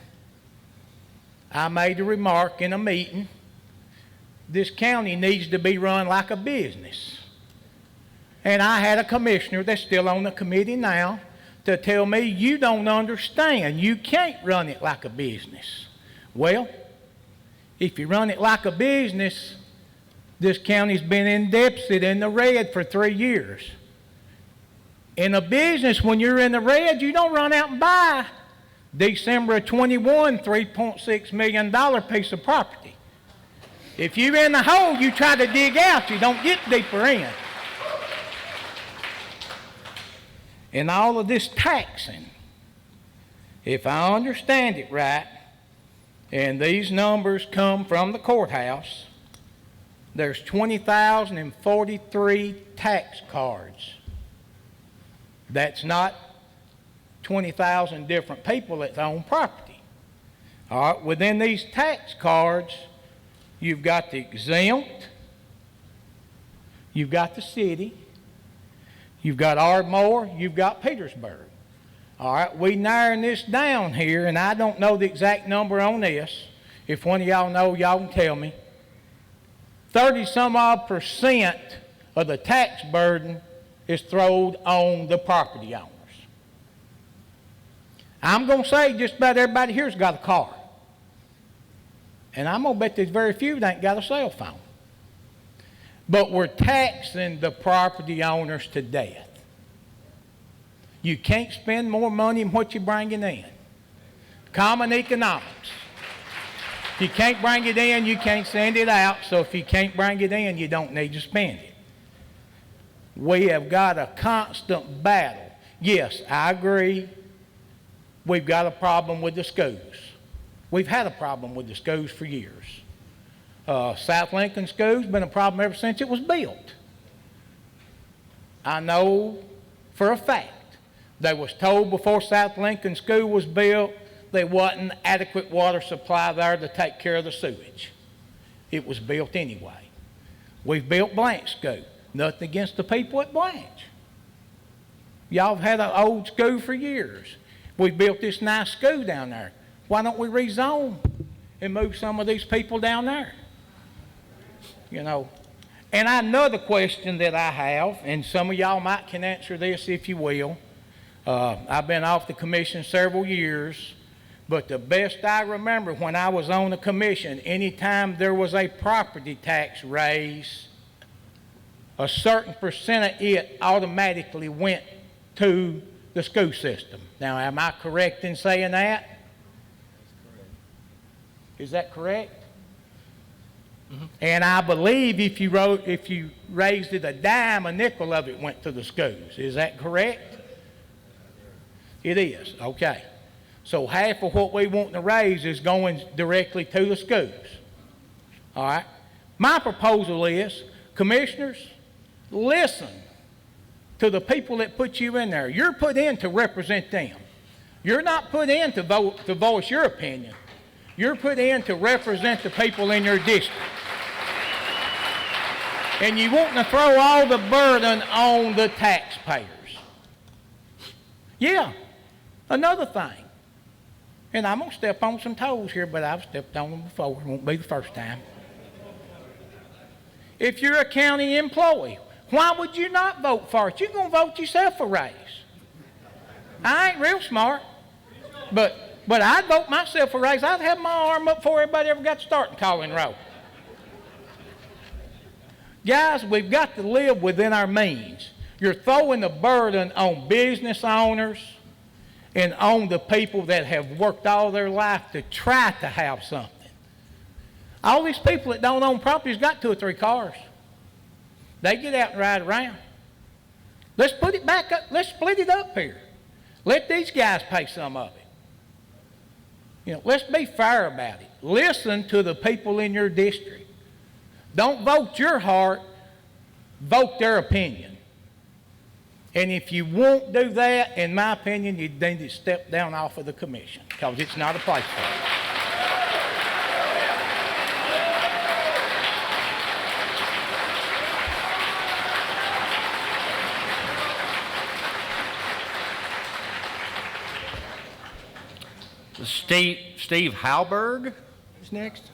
I made a remark in a meeting, this county needs to be run like a business. And I had a commissioner that's still on the committee now to tell me, you don't understand, you can't run it like a business. Well, if you run it like a business, this county's been in deficit in the red for 3 years. In a business, when you're in the red, you don't run out and buy December of 21, $3.6 million piece of property. If you're in the hole, you try to dig out, you don't get deeper in. And all of this taxing, if I understand it right, and these numbers come from the courthouse, there's 20,043 tax cards. That's not 20,000 different people that own property. All right, within these tax cards, you've got the exempt, you've got the city, you've got Ardmore, you've got Petersburg. All right, we narrowing this down here, and I don't know the exact number on this. If one of y'all know, y'all can tell me. 30-some-odd% of the tax burden is thrown on the property owners. I'm going to say just about everybody here's got a car. And I'm going to bet there's very few that ain't got a cell phone. But we're taxing the property owners to death. You can't spend more money than what you're bringing in. Common economics. If you can't bring it in, you can't send it out. So if you can't bring it in, you don't need to spend it. We have got a constant battle. Yes, I agree. We've got a problem with the schools. We've had a problem with the schools for years. South Lincoln School's been a problem ever since it was built. I know for a fact. They was told before South Lincoln School was built there wasn't adequate water supply there to take care of the sewage. It was built anyway. We've built Blanche School. Nothing against the people at Blanche. Y'all have had an old school for years. We built this nice school down there. Why don't we rezone and move some of these people down there? You know. And another question that I have, and some of y'all might can answer this if you will. I've been off the commission several years, But the best I remember when I was on the commission, anytime there was a property tax raise, a certain percent of it automatically went to the school system. Now, am I correct in saying that? Is that correct? Mm-hmm. And I believe if you raised it a dime, a nickel of it went to the schools. Is that correct? It is. Okay. So half of what we want to raise is going directly to the schools. All right. My proposal is, commissioners, listen to the people that put you in there. You're put in to represent them. You're not put in to voice your opinion. You're put in to represent the people in your district. And you want to throw all the burden on the taxpayers. Yeah, another thing. And I'm going to step on some toes here, but I've stepped on them before. It won't be the first time. If you're a county employee, why would you not vote for it? You're going to vote yourself a raise. I ain't real smart, but I'd vote myself a raise. I'd have my arm up before everybody ever got to start in calling roll. Guys, we've got to live within our means. You're throwing the burden on business owners and on the people that have worked all their life to try to have something. All these people that don't own properties got 2 or 3 cars. They get out and ride around. Let's put it back up. Let's split it up here. Let these guys pay some of it. You know, let's be fair about it. Listen to the people in your district. Don't vote your heart, vote their opinion. And if you won't do that, in my opinion, you need to step down off of the commission, because it's not a place for it. Steve Halberg is next.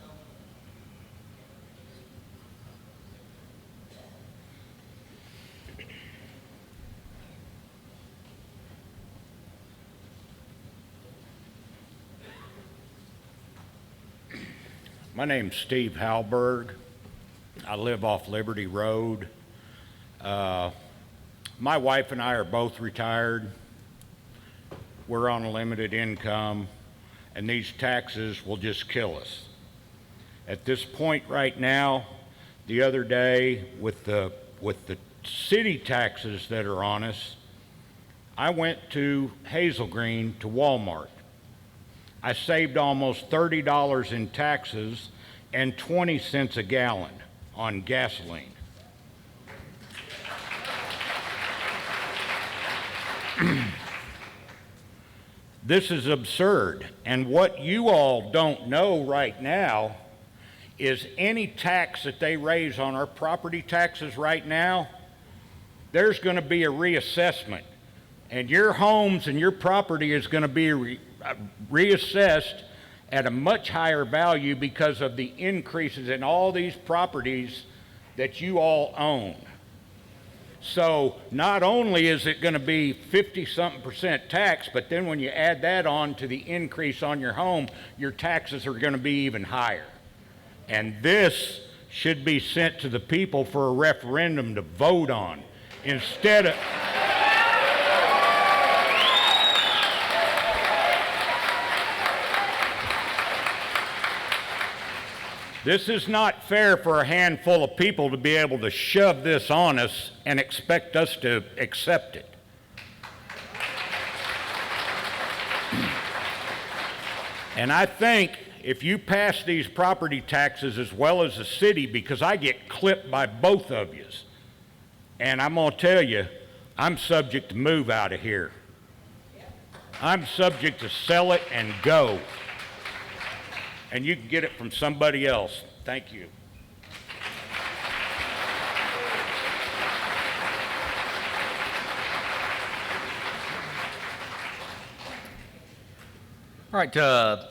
My name's Steve Halberg. I live off Liberty Road. My wife and I are both retired. We're on a limited income, and these taxes will just kill us. At this point right now, the other day with the city taxes that are on us, I went to Hazel Green to Walmart. I saved almost $30 in taxes and 20 cents a gallon on gasoline. This is absurd, and what you all don't know right now is any tax that they raise on our property taxes right now, there's going to be a reassessment, and your homes and your property is going to be reassessed at a much higher value because of the increases in all these properties that you all own. So not only is it going to be 50-something% tax, but then when you add that on to the increase on your home, your taxes are going to be even higher. And this should be sent to the people for a referendum to vote on instead of... This is not fair for a handful of people to be able to shove this on us and expect us to accept it. And I think if you pass these property taxes as well as the city, because I get clipped by both of you, and I'm going to tell you, I'm subject to move out of here. I'm subject to sell it and go. And you can get it from somebody else. Thank you. All right,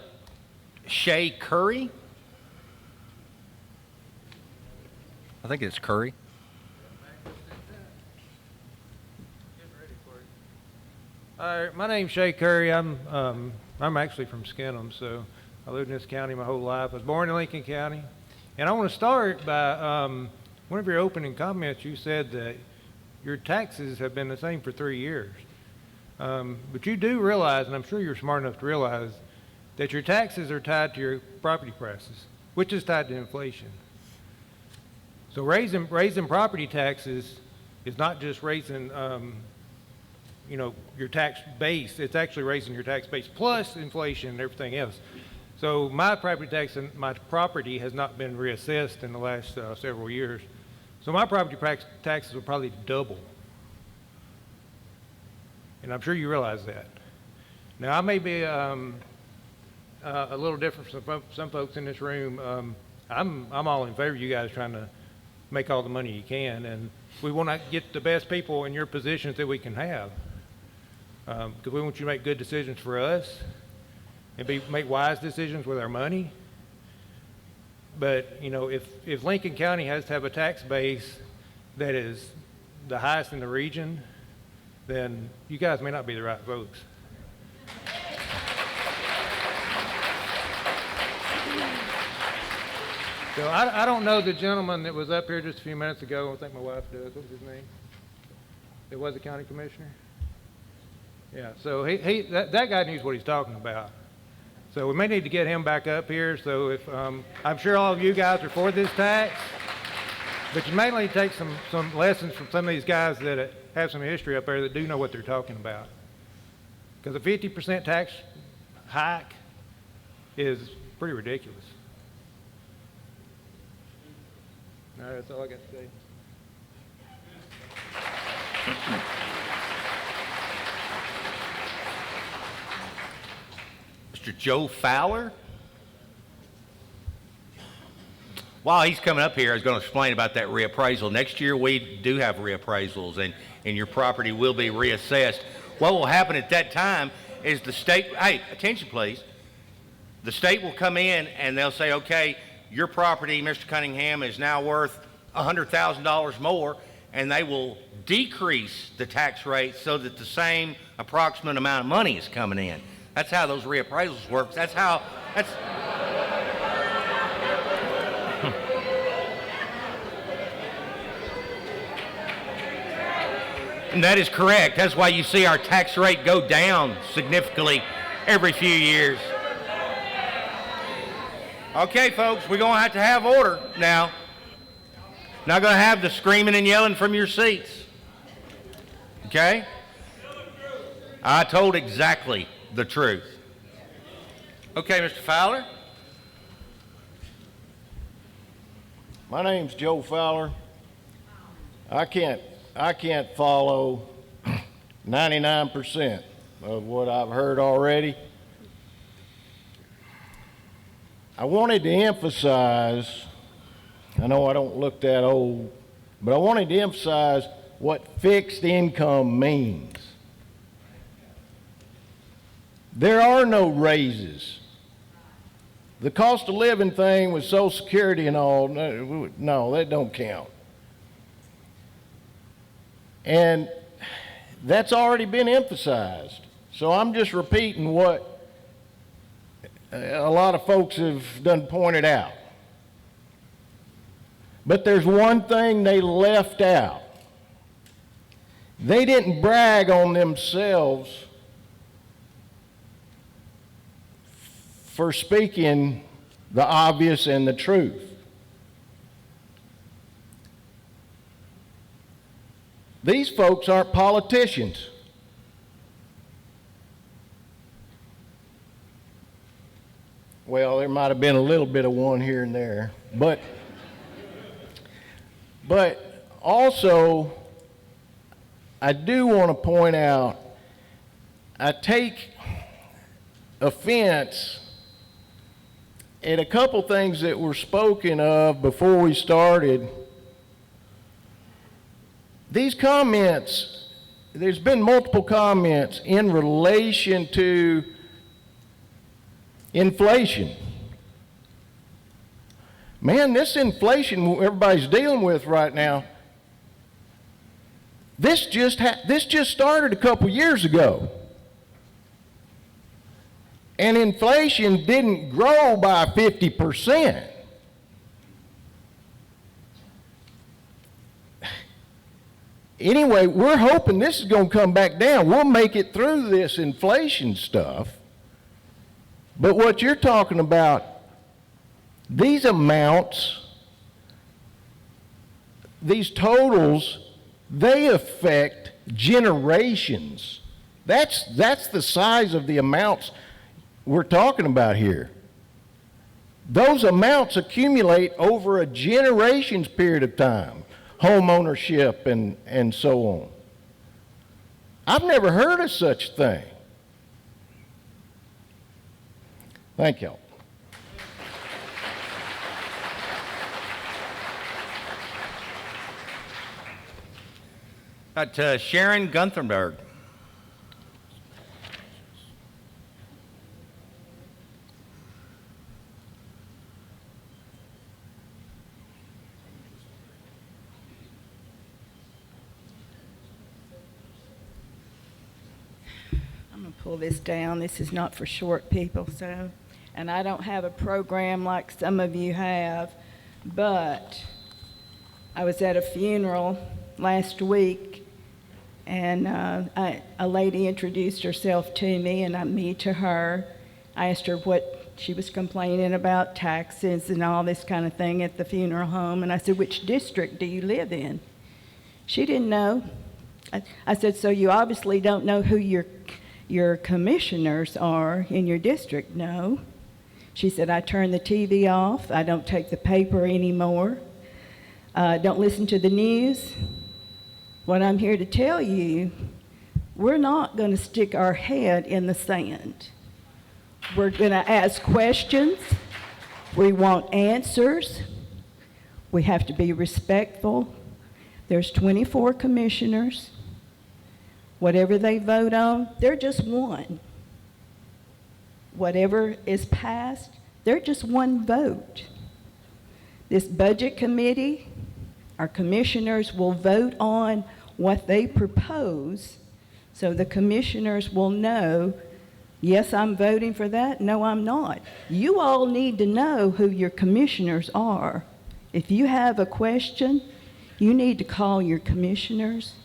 Shay Curry. I think it's Curry. All right, my name's Shay Curry. I'm I'm actually from Skinham, so I lived in this county my whole life. I was born in Lincoln County. And I want to start by, one of your opening comments, you said that your taxes have been the same for 3 years. But you do realize, and I'm sure you're smart enough to realize, that your taxes are tied to your property prices, which is tied to inflation. So raising property taxes is not just raising, your tax base. It's actually raising your tax base plus inflation and everything else. So my property tax and my property has not been reassessed in the last several years. So my property taxes will probably double. And I'm sure you realize that. Now, I may be a little different from some folks in this room. I'm all in favor of you guys trying to make all the money you can, and we want to get the best people in your positions that we can have, because we want you to make good decisions for us and make wise decisions with our money. But if Lincoln County has to have a tax base that is the highest in the region, then you guys may not be the right folks. So I don't know the gentleman that was up here just a few minutes ago. I think my wife does. What was his name? It was a county commissioner? Yeah, so that guy knows what he's talking about. So we may need to get him back up here. So if I'm sure all of you guys are for this tax, but you may need to take some lessons from some of these guys that have some history up there that do know what they're talking about. Because a 50% tax hike is pretty ridiculous. All right, that's all I got to say. Mr. Joe Fowler? While he's coming up here, I was going to explain about that reappraisal. Next year, we do have reappraisals, and your property will be reassessed. What will happen at that time is the state, hey, attention please, the state will come in and they'll say, okay, your property, Mr. Cunningham, is now worth $100,000 more, and they will decrease the tax rate so that the same approximate amount of money is coming in. That's how those reappraisals work. And that is correct. That's why you see our tax rate go down significantly every few years. Okay, folks, we're going to have order now. Not going to have the screaming and yelling from your seats. Okay? I told exactly the truth. Okay, Mr. Fowler. My name's Joe Fowler. I can't follow 99% of what I've heard already. I wanted to emphasize, I know I don't look that old, but I wanted to emphasize what fixed income means. There are no raises. The cost of living thing with Social Security and all, no, that don't count. And that's already been emphasized. So I'm just repeating what a lot of folks have done pointed out. But there's one thing they left out. They didn't brag on themselves for speaking the obvious and the truth. These folks aren't politicians. Well, there might have been a little bit of one here and there, but also, I do want to point out, I take offense at a couple things that were spoken of before we started. These comments, there's been multiple comments in relation to inflation. Man, this inflation everybody's dealing with right now, this just started a couple years ago. And inflation didn't grow by 50%. Anyway, we're hoping this is going to come back down. We'll make it through this inflation stuff. But what you're talking about, these amounts, these totals, they affect generations. That's the size of the amounts we're talking about here. Those amounts accumulate over a generation's period of time. Home ownership and so on. I've never heard of such a thing. Thank you. Got Sharon Guntherberg. Pull this down. This is not for short people, so, and I don't have a program like some of you have, but I was at a funeral last week, and a lady introduced herself to me, and me to her. I asked her what she was complaining about, taxes and all this kind of thing at the funeral home, and I said, "Which district do you live in?" She didn't know. I said, "So you obviously don't know who your commissioners are in your district." "No." She said, "I turn the TV off. I don't take the paper anymore. Don't listen to the news." What I'm here to tell you, we're not going to stick our head in the sand. We're going to ask questions. We want answers. We have to be respectful. There's 24 commissioners. Whatever they vote on, they're just one. Whatever is passed, they're just one vote. This budget committee, our commissioners will vote on what they propose, so the commissioners will know, yes, I'm voting for that, no, I'm not. You all need to know who your commissioners are. If you have a question, you need to call your commissioners.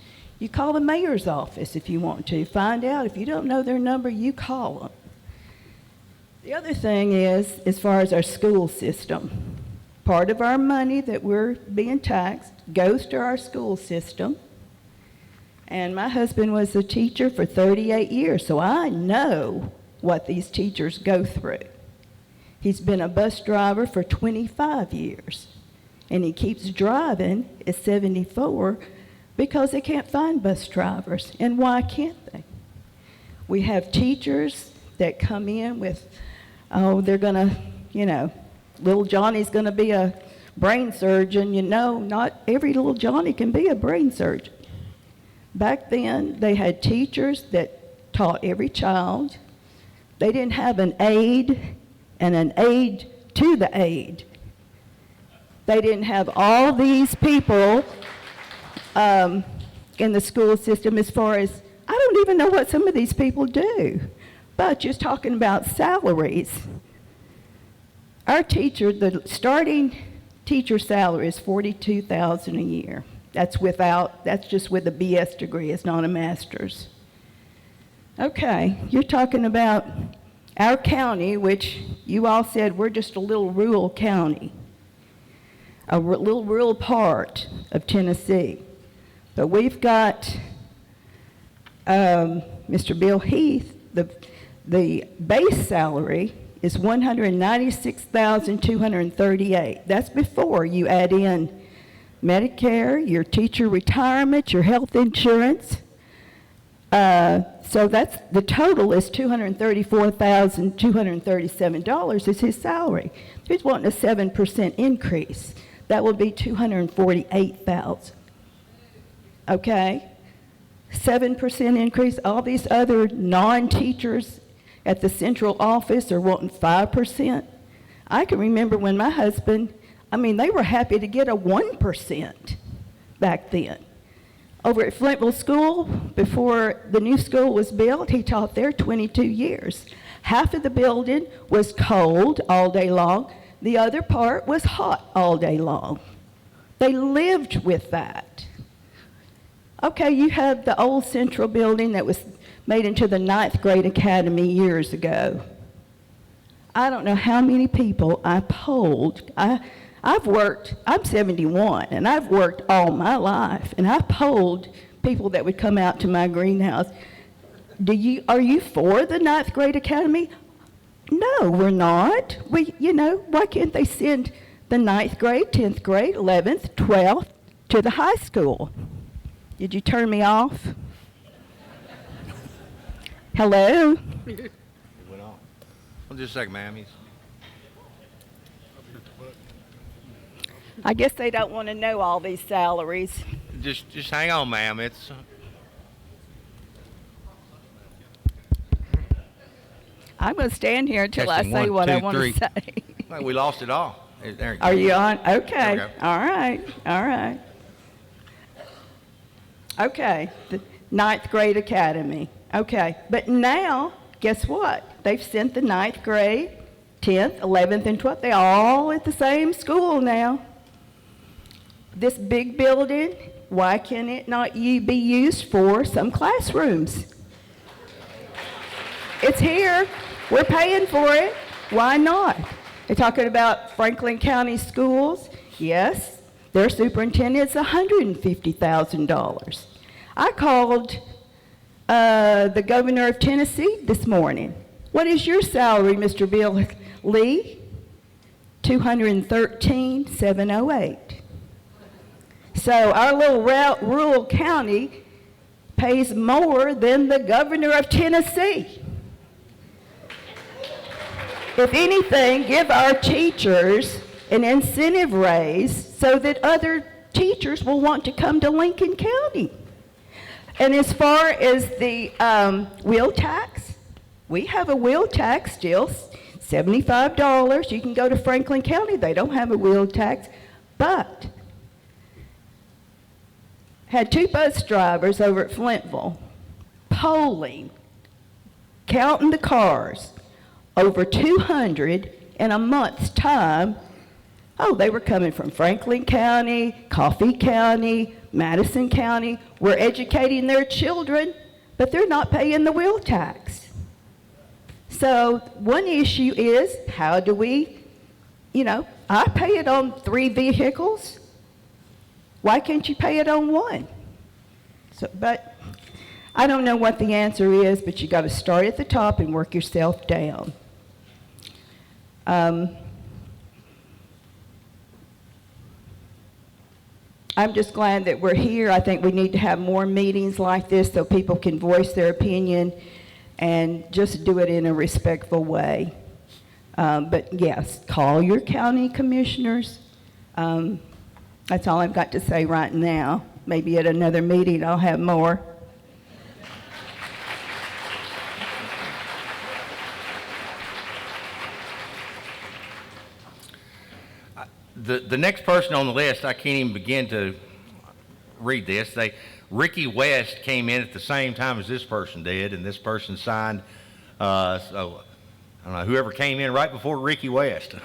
You call the mayor's office if you want to. Find out. If you don't know their number, you call them. The other thing is, as far as our school system, part of our money that we're being taxed goes to our school system. And my husband was a teacher for 38 years, so I know what these teachers go through. He's been a bus driver for 25 years, and he keeps driving at 74 because they can't find bus drivers. And why can't they? We have teachers that come in with, oh, they're going to, little Johnny's going to be a brain surgeon. Not every little Johnny can be a brain surgeon. Back then, they had teachers that taught every child. They didn't have an aide and an aide to the aide. They didn't have all these people in the school system as far as, I don't even know what some of these people do. But just talking about salaries, our teacher, the starting teacher salary is $42,000 a year. That's just with a BS degree, it's not a master's. Okay, you're talking about our county, which you all said we're just a little rural county, a little rural part of Tennessee. But we've got Mr. Bill Heath, the base salary is $196,238. That's before you add in Medicare, your teacher retirement, your health insurance. So the total is $234,237 is his salary. He's wanting a 7% increase. That would be $248,000. Okay? 7% increase. All these other non-teachers at the central office are wanting 5%. I can remember when my husband, they were happy to get a 1% back then. Over at Flintville School, before the new school was built, he taught there 22 years. Half of the building was cold all day long. The other part was hot all day long. They lived with that. Okay, you have the old central building that was made into the 9th grade academy years ago. I don't know how many people I polled. I'm 71, and I've worked all my life, and I polled people that would come out to my greenhouse. Are you for the 9th grade academy? No, we're not. Why can't they send the 9th grade, 10th grade, 11th, 12th to the high school? Did you turn me off? Hello? It went off. Well, just a second, ma'am. I guess they don't want to know all these salaries. Just hang on, ma'am. It's I'm going to stand here until testing. I say 1, what 2, I want 3. to say. Like we lost it all. There you go. Are you on? There Okay. we go. All right. All right. Okay. The 9th grade academy. Okay. But now, guess what? They've sent the 9th grade, 10th, 11th, and 12th. They're all at the same school now. This big building, why can it not be used for some classrooms? It's here. We're paying for it. Why not? They're talking about Franklin County schools. Yes, their superintendent's $150,000. I called the governor of Tennessee this morning. What is your salary, Mr. Bill Lee? $213,708. So our little rural county pays more than the governor of Tennessee. If anything, give our teachers an incentive raise so that other teachers will want to come to Lincoln County. And as far as the wheel tax, we have a wheel tax still, $75. You can go to Franklin County, they don't have a wheel tax, but had 2 bus drivers over at Flintville polling, counting the cars, over 200 in a month's time. Oh, they were coming from Franklin County, Coffee County, Madison County. We're educating their children, but they're not paying the wheel tax. So one issue is, how do we, I pay it on 3 vehicles. Why can't you pay it on 1? But I don't know what the answer is, but you got to start at the top and work yourself down. I'm just glad that we're here. I think we need to have more meetings like this so people can voice their opinion and just do it in a respectful way. But yes, call your county commissioners. That's all I've got to say right now. Maybe at another meeting I'll have more. The next person on the list, I can't even begin to read this. Ricky West came in at the same time as this person did, and this person signed. So I don't know, whoever came in right before Ricky West.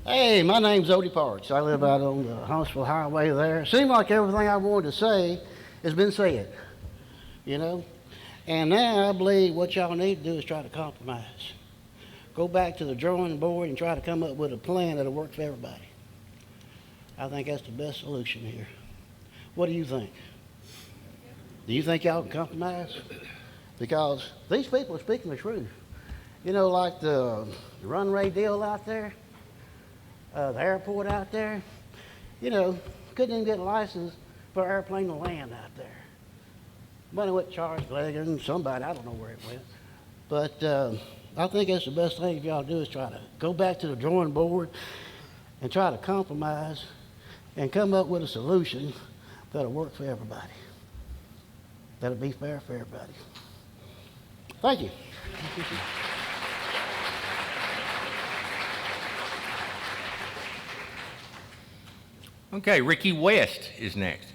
Hey, my name's Odie Parks. I live out on the Huntsville Highway there. Seems like everything I wanted to say has been said, And now I believe what y'all need to do is try to compromise. Go back to the drawing board and try to come up with a plan that'll work for everybody. I think that's the best solution here. What do you think? Do you think y'all can compromise? Because these people are speaking the truth. Like the runway deal out there, the airport out there, couldn't even get a license for an airplane to land out there. Money went Charles Glegan, somebody, I don't know where it went. But I think that's the best thing if y'all do is try to go back to the drawing board and try to compromise and come up with a solution that'll work for everybody. That'll be fair for everybody. Thank you. Okay, Ricky West is next.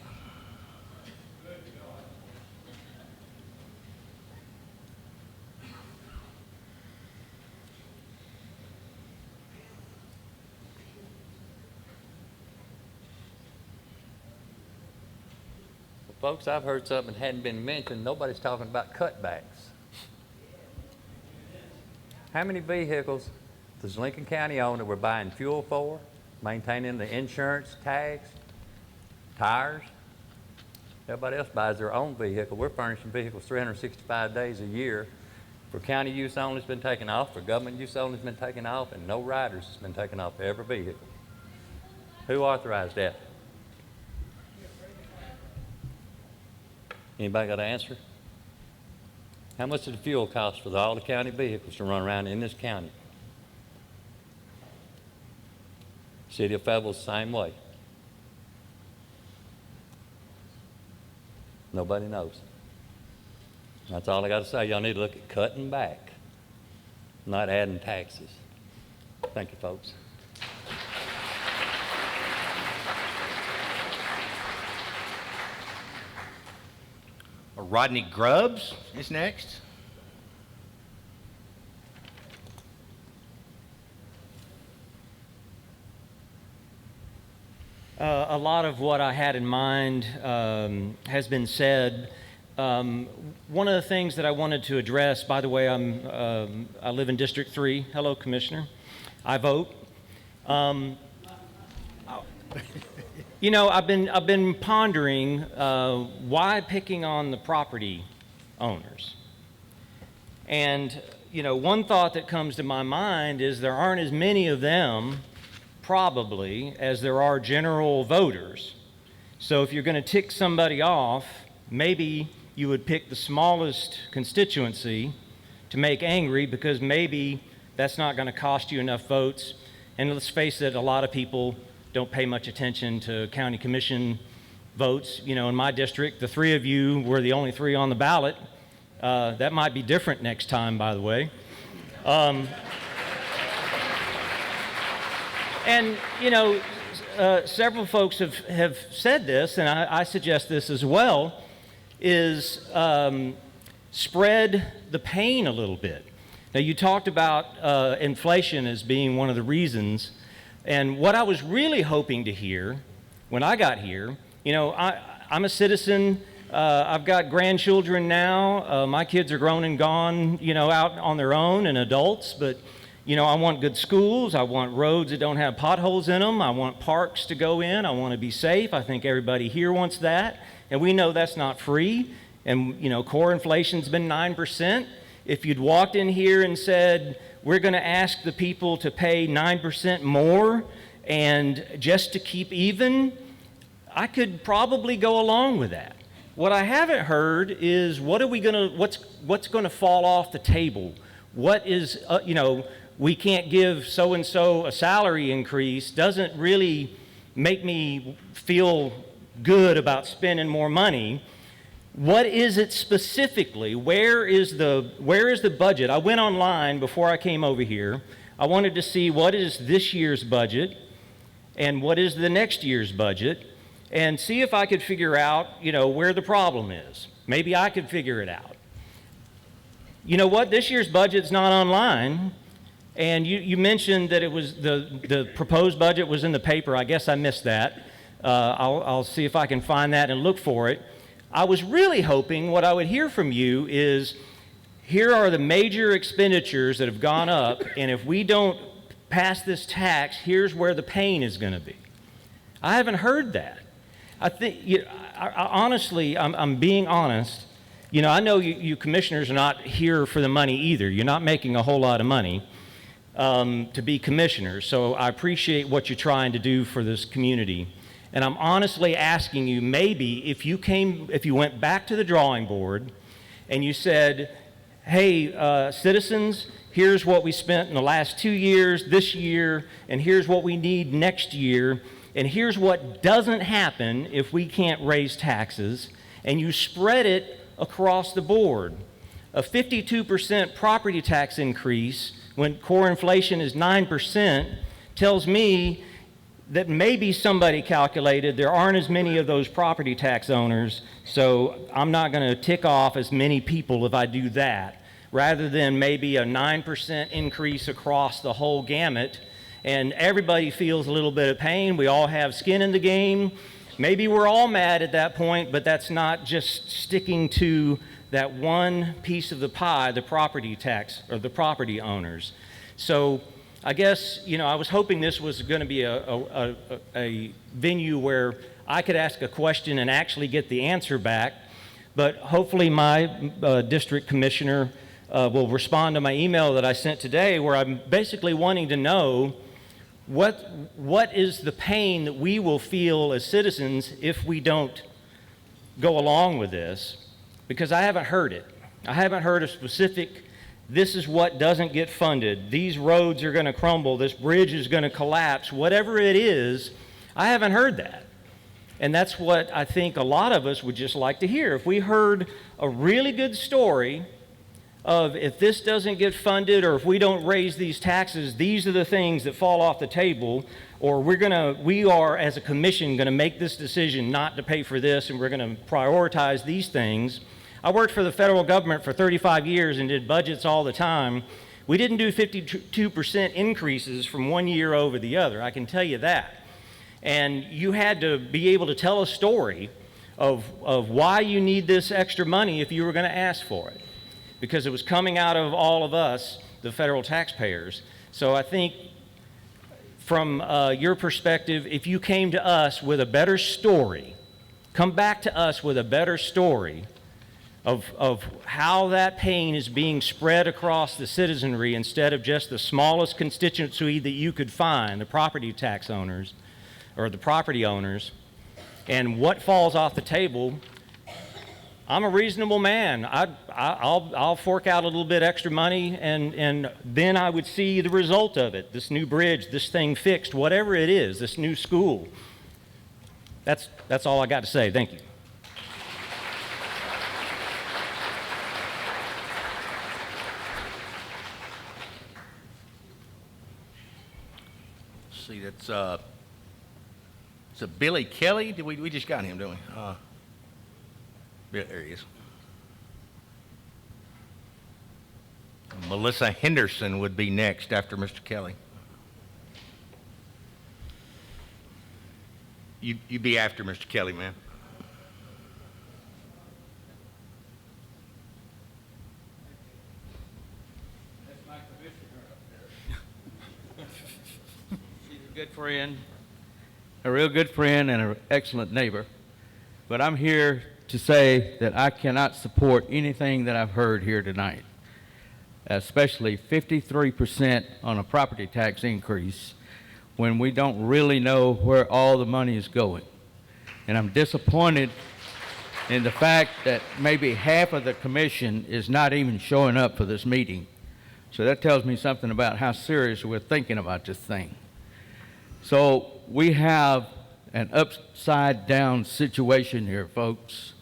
Folks, I've heard something that hadn't been mentioned. Nobody's talking about cutbacks. How many vehicles does Lincoln County own that we're buying fuel for, maintaining the insurance, tags, tires? Everybody else buys their own vehicle. We're furnishing vehicles 365 days a year. For county use only, it's been taken off. For government use only, it's been taken off. And no riders has been taken off every vehicle. Who authorized that? Anybody got an answer? How much does the fuel cost for all the county vehicles to run around in this county? City of Fayetteville's the same way. Nobody knows. That's all I got to say. Y'all need to look at cutting back, not adding taxes. Thank you, folks. Rodney Grubbs is next. A lot of what I had in mind has been said. One of the things that I wanted to address, by the way, I live in District 3. Hello, Commissioner. I vote. You know, I've been pondering why picking on the property owners. And, you know, one thought that comes to my mind is there aren't as many of them, probably, as there are general voters. So if you're going to tick somebody off, maybe you would pick the smallest constituency to make angry, because maybe that's not going to cost you enough votes. And let's face it, a lot of people don't pay much attention to county commission votes. You know, in my district, the three of you were the only three on the ballot. That might be different next time, by the way. And, you know, several folks have said this, and I suggest this as well, is spread the pain a little bit. Now, you talked about inflation as being one of the reasons. And what I was really hoping to hear when I got here, you know, I'm a citizen. I've got grandchildren now. My kids are grown and gone, you know, out on their own and adults. But, you know, I want good schools. I want roads that don't have potholes in them. I want parks to go in. I want to be safe. I think everybody here wants that. And we know that's not free. And, you know, core inflation's been 9%. If you'd walked in here and said, we're going to ask the people to pay 9% more and just to keep even, I could probably go along with that. What I haven't heard is what's going to fall off the table? What is, you know, we can't give so-and-so a salary increase doesn't really make me feel good about spending more money. What is it specifically? Where is the budget? I went online before I came over here. I wanted to see what is this year's budget and what is the next year's budget, and see if I could figure out, you know, where the problem is. Maybe I could figure it out. You know what? This year's budget's not online, and you mentioned that it was the proposed budget was in the paper. I guess I missed that. I'll see if I can find that and look for it. I was really hoping what I would hear from you is, here are the major expenditures that have gone up, and if we don't pass this tax, here's where the pain is going to be. I haven't heard that. I think, honestly, I'm being honest. You know, I know you commissioners are not here for the money either. You're not making a whole lot of money to be commissioners, so I appreciate what you're trying to do for this community. And I'm honestly asking you, maybe if you went back to the drawing board and you said, hey, citizens, here's what we spent in the last 2 years, this year, and here's what we need next year, and here's what doesn't happen if we can't raise taxes, and you spread it across the board. A 52% property tax increase when core inflation is 9% tells me that maybe somebody calculated there aren't as many of those property tax owners, so I'm not going to tick off as many people if I do that, rather than maybe a 9% increase across the whole gamut, and everybody feels a little bit of pain. We all have skin in the game. Maybe we're all mad at that point, but that's not just sticking to that one piece of the pie, the property tax, or the property owners. So I guess, I was hoping this was going to be a venue where I could ask a question and actually get the answer back, but hopefully my district commissioner will respond to my email that I sent today, where I'm basically wanting to know what is the pain that we will feel as citizens if we don't go along with this, because I haven't heard it. I haven't heard a specific, this is what doesn't get funded, these roads are going to crumble, this bridge is going to collapse, whatever it is. I haven't heard that. And that's what I think a lot of us would just like to hear. If we heard a really good story of, if this doesn't get funded, or if we don't raise these taxes, these are the things that fall off the table, or we are as a commission going to make this decision not to pay for this, and we're going to prioritize these things. I worked for the federal government for 35 years and did budgets all the time. We didn't do 52% increases from one year over the other, I can tell you that. And you had to be able to tell a story of why you need this extra money if you were going to ask for it, because it was coming out of all of us, the federal taxpayers. So I think from your perspective, if you came to us with a better story, come back to us with a better story of how that pain is being spread across the citizenry instead of just the smallest constituency that you could find, the property tax owners or the property owners, and what falls off the table. I'm a reasonable man. I'll fork out a little bit extra money, and then I would see the result of it. This new bridge, this thing fixed, whatever it is, this new school. That's all I got to say. Thank you. Let's see, that's Billy Kelly. We just got him, don't we? There he is. Melissa Henderson would be next after Mr. Kelly. You be after Mr. Kelly, man. That's my commissioner up there. She's a good friend, a real good friend, and an excellent neighbor. But I'm here to say that I cannot support anything that I've heard here tonight, especially 53% on a property tax increase when we don't really know where all the money is going. And I'm disappointed in the fact that maybe half of the commission is not even showing up for this meeting. So that tells me something about how serious we're thinking about this thing. So we have an upside down situation here, folks.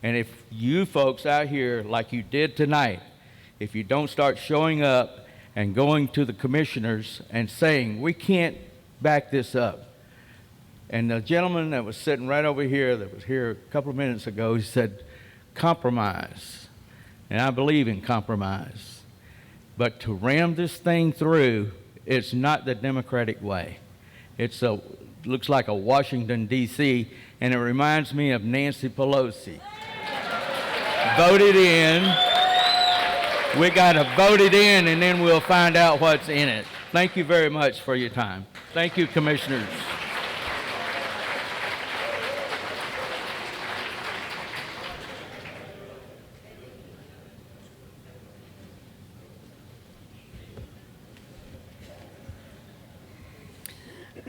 And if you folks out here, like you did tonight, if you don't start showing up and going to the commissioners and saying, we can't back this up. And the gentleman that was sitting right over here, that was here a couple of minutes ago, he said, compromise. And I believe in compromise. But to ram this thing through, it's not the Democratic way. Looks like a Washington, D.C., and it reminds me of Nancy Pelosi. Voted in. We got to vote it in, and then we'll find out what's in it. Thank you very much for your time. Thank you, commissioners.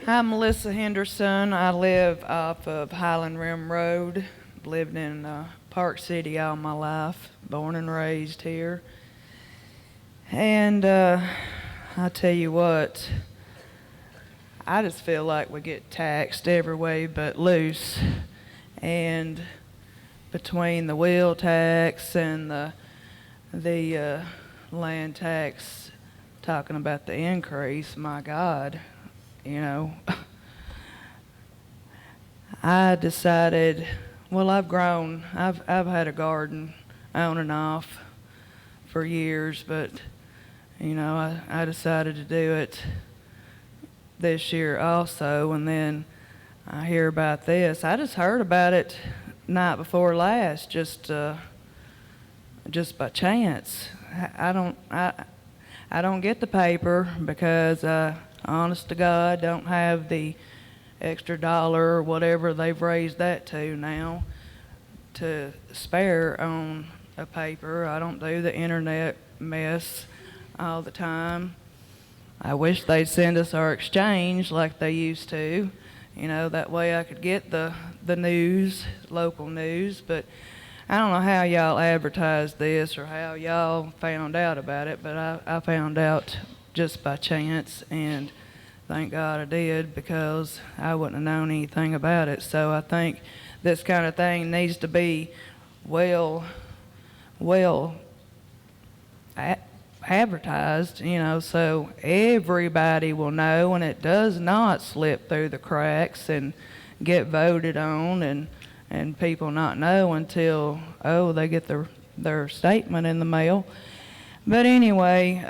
I'm Melissa Henderson. I live off of Highland Rim Road. Lived in Park City all my life, born and raised here. And I tell you what, I just feel like we get taxed every way but loose. And between the wheel tax and the the land tax, talking about the increase, my God, you know, I decided, well, I've grown. I've had a garden on and off for years, but, you know, I decided to do it this year also, and then I hear about this. I just heard about it night before last, just by chance. I don't get the paper because I, honest to God, don't have the extra dollar or whatever they've raised that to now to spare on a paper. I don't do the internet mess all the time. I wish they'd send us our exchange like they used to. You know, that way I could get the news, local news, but I don't know how y'all advertised this or how y'all found out about it, but I found out just by chance, and thank God I did, because I wouldn't have known anything about it. So I think this kind of thing needs to be well advertised, you know, so everybody will know, and it does not slip through the cracks and get voted on, and people not know until, oh, they get their statement in the mail. But anyway,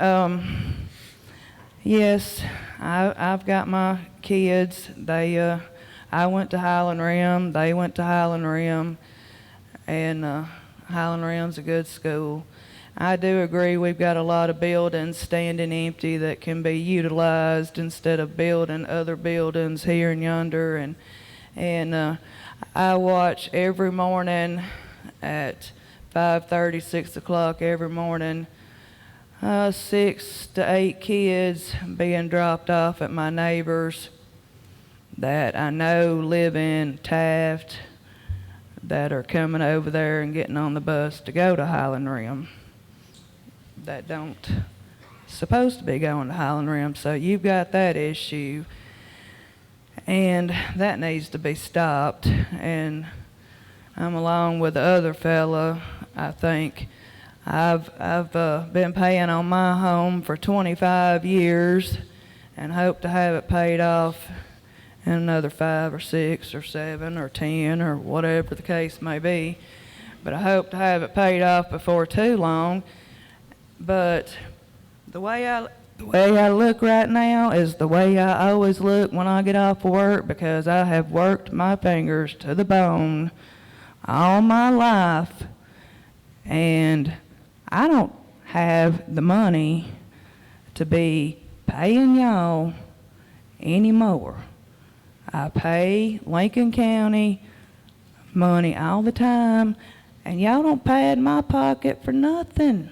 yes, I've got my kids. I went to Highland Rim. They went to Highland Rim, and Highland Rim's a good school. I do agree we've got a lot of buildings standing empty that can be utilized instead of building other buildings here and yonder. And I watch every morning at 5:30, 6 o'clock every morning, 6 to 8 kids being dropped off at my neighbors that I know live in Taft that are coming over there and getting on the bus to go to Highland Rim that don't supposed to be going to Highland Rim. So you've got that issue, and that needs to be stopped. And I'm along with the other fella. I think I've been paying on my home for 25 years and hope to have it paid off in another 5 or 6 or 7 or 10 or whatever the case may be. But I hope to have it paid off before too long. But the way I look right now is the way I always look when I get off work, because I have worked my fingers to the bone all my life, and I don't have the money to be paying y'all anymore. I pay Lincoln County money all the time, and y'all don't pad my pocket for nothing.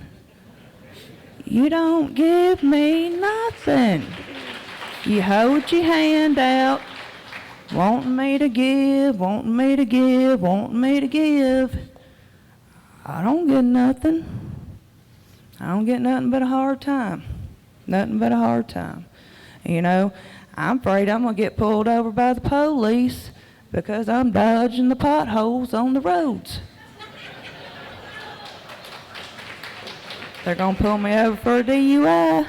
You don't give me nothing. You hold your hand out, wanting me to give, wanting me to give, wanting me to give. I don't get nothing. I don't get nothing but a hard time. Nothing but a hard time. You know, I'm afraid I'm going to get pulled over by the police because I'm dodging the potholes on the roads. They're going to pull me over for a DUI.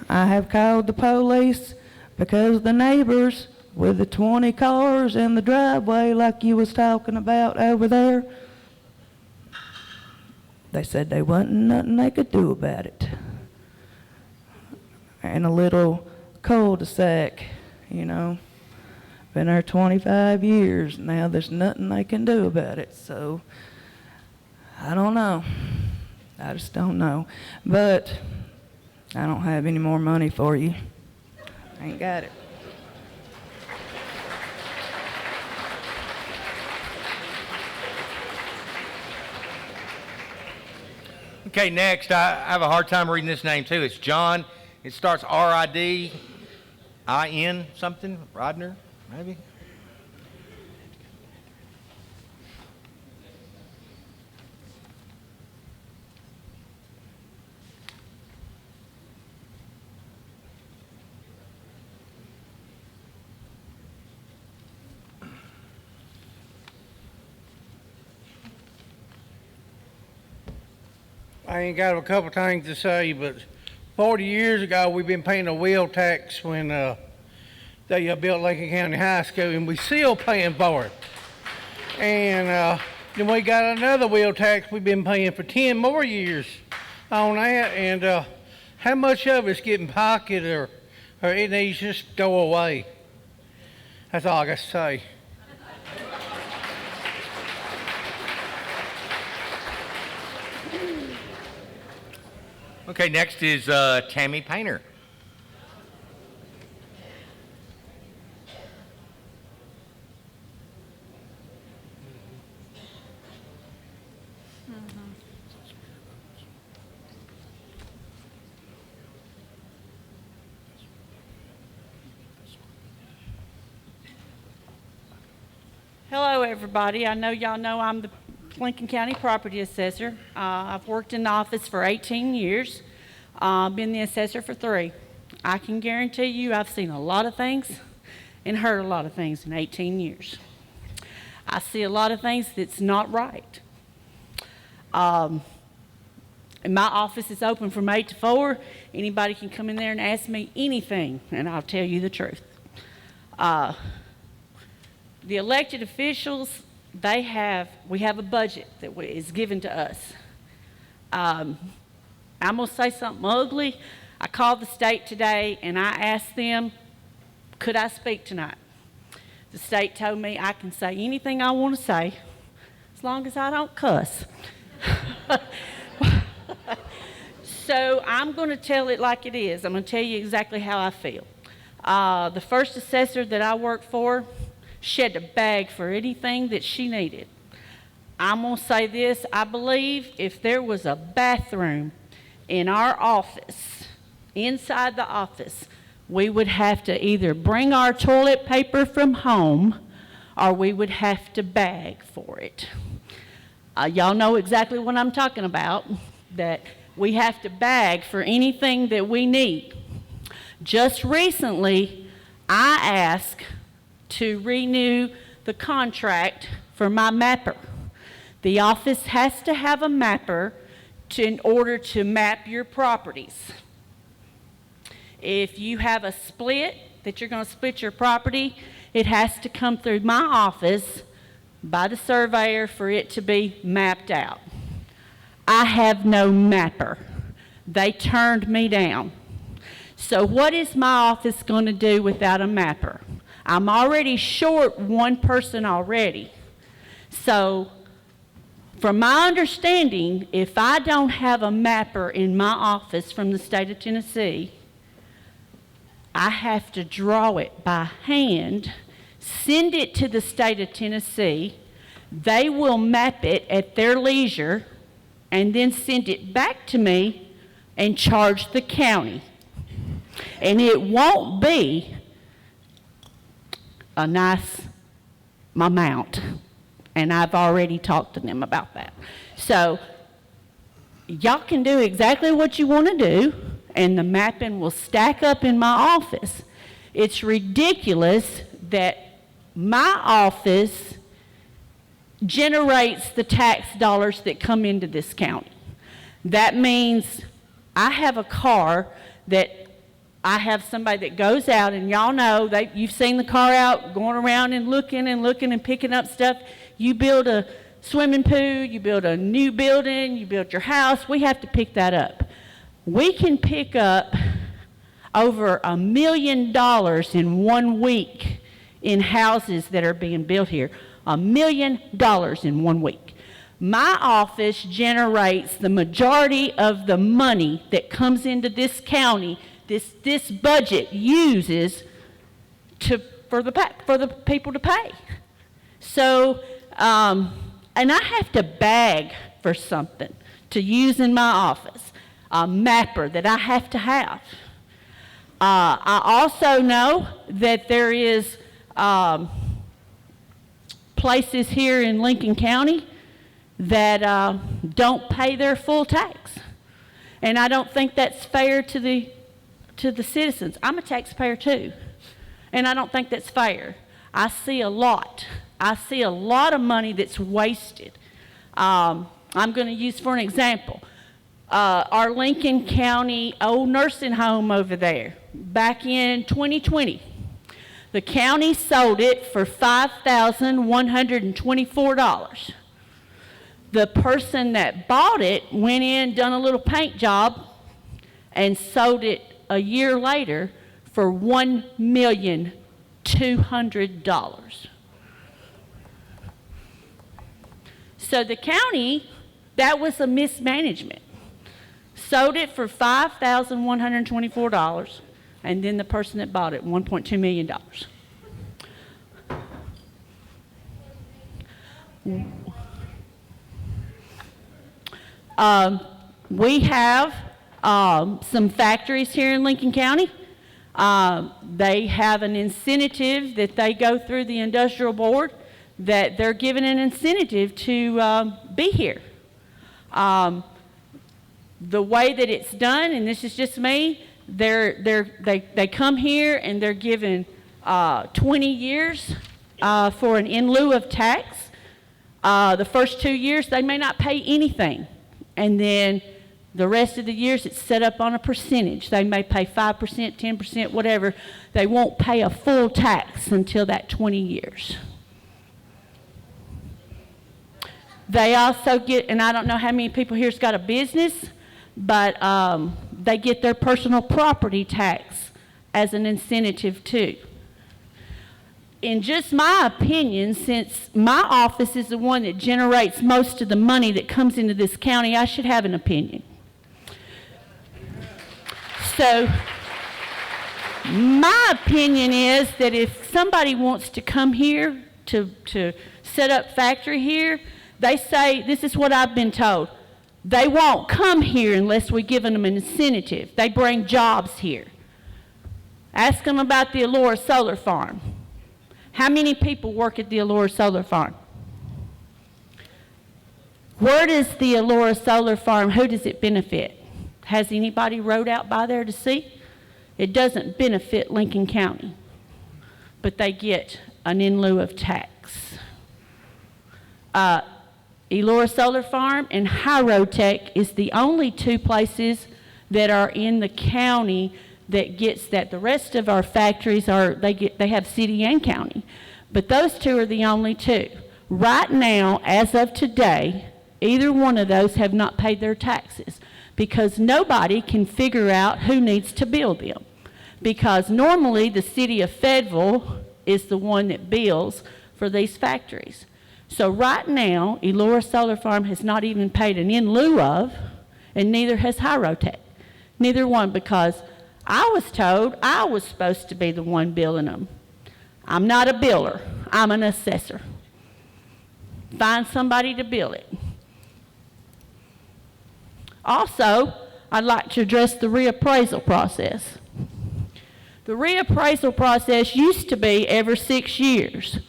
I have called the police because the neighbors with the 20 cars in the driveway like you was talking about over there, they said there wasn't nothing they could do about it. And a little cul-de-sac, you know, been there 25 years. Now there's nothing they can do about it. So, I don't know. I just don't know. But I don't have any more money for you. I ain't got it. Okay, next, I have a hard time reading this name too. It's John. It starts R-I-D-I-N something, Rodner, maybe? I ain't got a couple things to say, but 40 years ago, we've been paying a wheel tax when they built Lincoln County High School, and we still paying for it. And then we got another wheel tax we've been paying for 10 more years on that, and how much of it's getting pocketed or it needs to just go away. That's all I got to say. Okay, next is Tammy Painter. Hello, everybody. I know y'all know I'm the Lincoln County Property Assessor. I've worked in the office for 18 years. Been the assessor for 3. I can guarantee you I've seen a lot of things and heard a lot of things in 18 years. I see a lot of things that's not right. And my office is open from 8 to 4. Anybody can come in there and ask me anything, and I'll tell you the truth. The elected officials, we have a budget that is given to us. I'm going to say something ugly. I called the state today and I asked them, could I speak tonight? The state told me I can say anything I want to say as long as I don't cuss. So I'm going to tell it like it is. I'm going to tell you exactly how I feel. The first assessor that I worked for shed a bag for anything that she needed. I'm going to say this. I believe if there was a bathroom in our office, inside the office, we would have to either bring our toilet paper from home or we would have to bag for it. Y'all know exactly what I'm talking about, that we have to bag for anything that we need. Just recently, I asked to renew the contract for my mapper. The office has to have a mapper in order to map your properties. If you have a split, that you're going to split your property, it has to come through my office by the surveyor for it to be mapped out. I have no mapper. They turned me down. So what is my office going to do without a mapper? I'm already short one person already. So from my understanding, if I don't have a mapper in my office from the state of Tennessee, I have to draw it by hand, send it to the state of Tennessee. They will map it at their leisure and then send it back to me and charge the county. And it won't be a nice amount. And I've already talked to them about that. So y'all can do exactly what you want to do, and the mapping will stack up in my office. It's ridiculous that my office generates the tax dollars that come into this county. That means I have a car that I have somebody that goes out, and y'all know, you've seen the car out going around and looking and picking up stuff. You build a swimming pool, you build a new building, you build your house, we have to pick that up. We can pick up over $1 million in 1 week in houses that are being built here. $1 million in 1 week. My office generates the majority of the money that comes into this county. This budget uses for the people to pay. So, and I have to bag for something to use in my office, a mapper that I have to have. I also know that there is places here in Lincoln County that don't pay their full tax. And I don't think that's fair to the citizens. I'm a taxpayer too, and I don't think that's fair. I see a lot of money that's wasted. I'm going to use for an example. our Lincoln County old nursing home over there back in 2020. The county sold it for $5,124. The person that bought it went in, done a little paint job, and sold it a year later for $1,200,000. So the county, that was a mismanagement. Sold it for $5,124, and then the person that bought it, $1.2 million. We have some factories here in Lincoln County. They have an incentive that they go through the industrial board, that they're given an incentive to be here. The way that it's done, and this is just me, they come here and they're given 20 years for an in lieu of tax. The first 2 years they may not pay anything, and then the rest of the years it's set up on a percentage. They may pay 5%, 10%, whatever. They won't pay a full tax until that 20 years. They also get, and I don't know how many people here's got a business, but they get their personal property tax as an incentive too. In just my opinion, since my office is the one that generates most of the money that comes into this county, I should have an opinion. So my opinion is that if somebody wants to come here to set up factory here, they say, this is what I've been told, they won't come here unless we give them an incentive. They bring jobs here. Ask them about the Allura Solar Farm. How many people work at the Allura Solar Farm? Where does the Allura Solar Farm, who does it benefit? Has anybody rode out by there to see? It doesn't benefit Lincoln County, but they get an in lieu of tax. Allura Solar Farm and Hyrotech is the only two places that are in the county that gets that. The rest of our factories they have city and county, but those two are the only two. Right now, as of today, either one of those have not paid their taxes because nobody can figure out who needs to bill them. Because normally the city of Fayetteville is the one that bills for these factories. So right now, Allura Solar Farm has not even paid an in lieu of, and neither has Hyrotech. Neither one, because I was told I was supposed to be the one billing them. I'm not a biller. I'm an assessor. Find somebody to bill it. Also, I'd like to address the reappraisal process. The reappraisal process used to be every 6 years.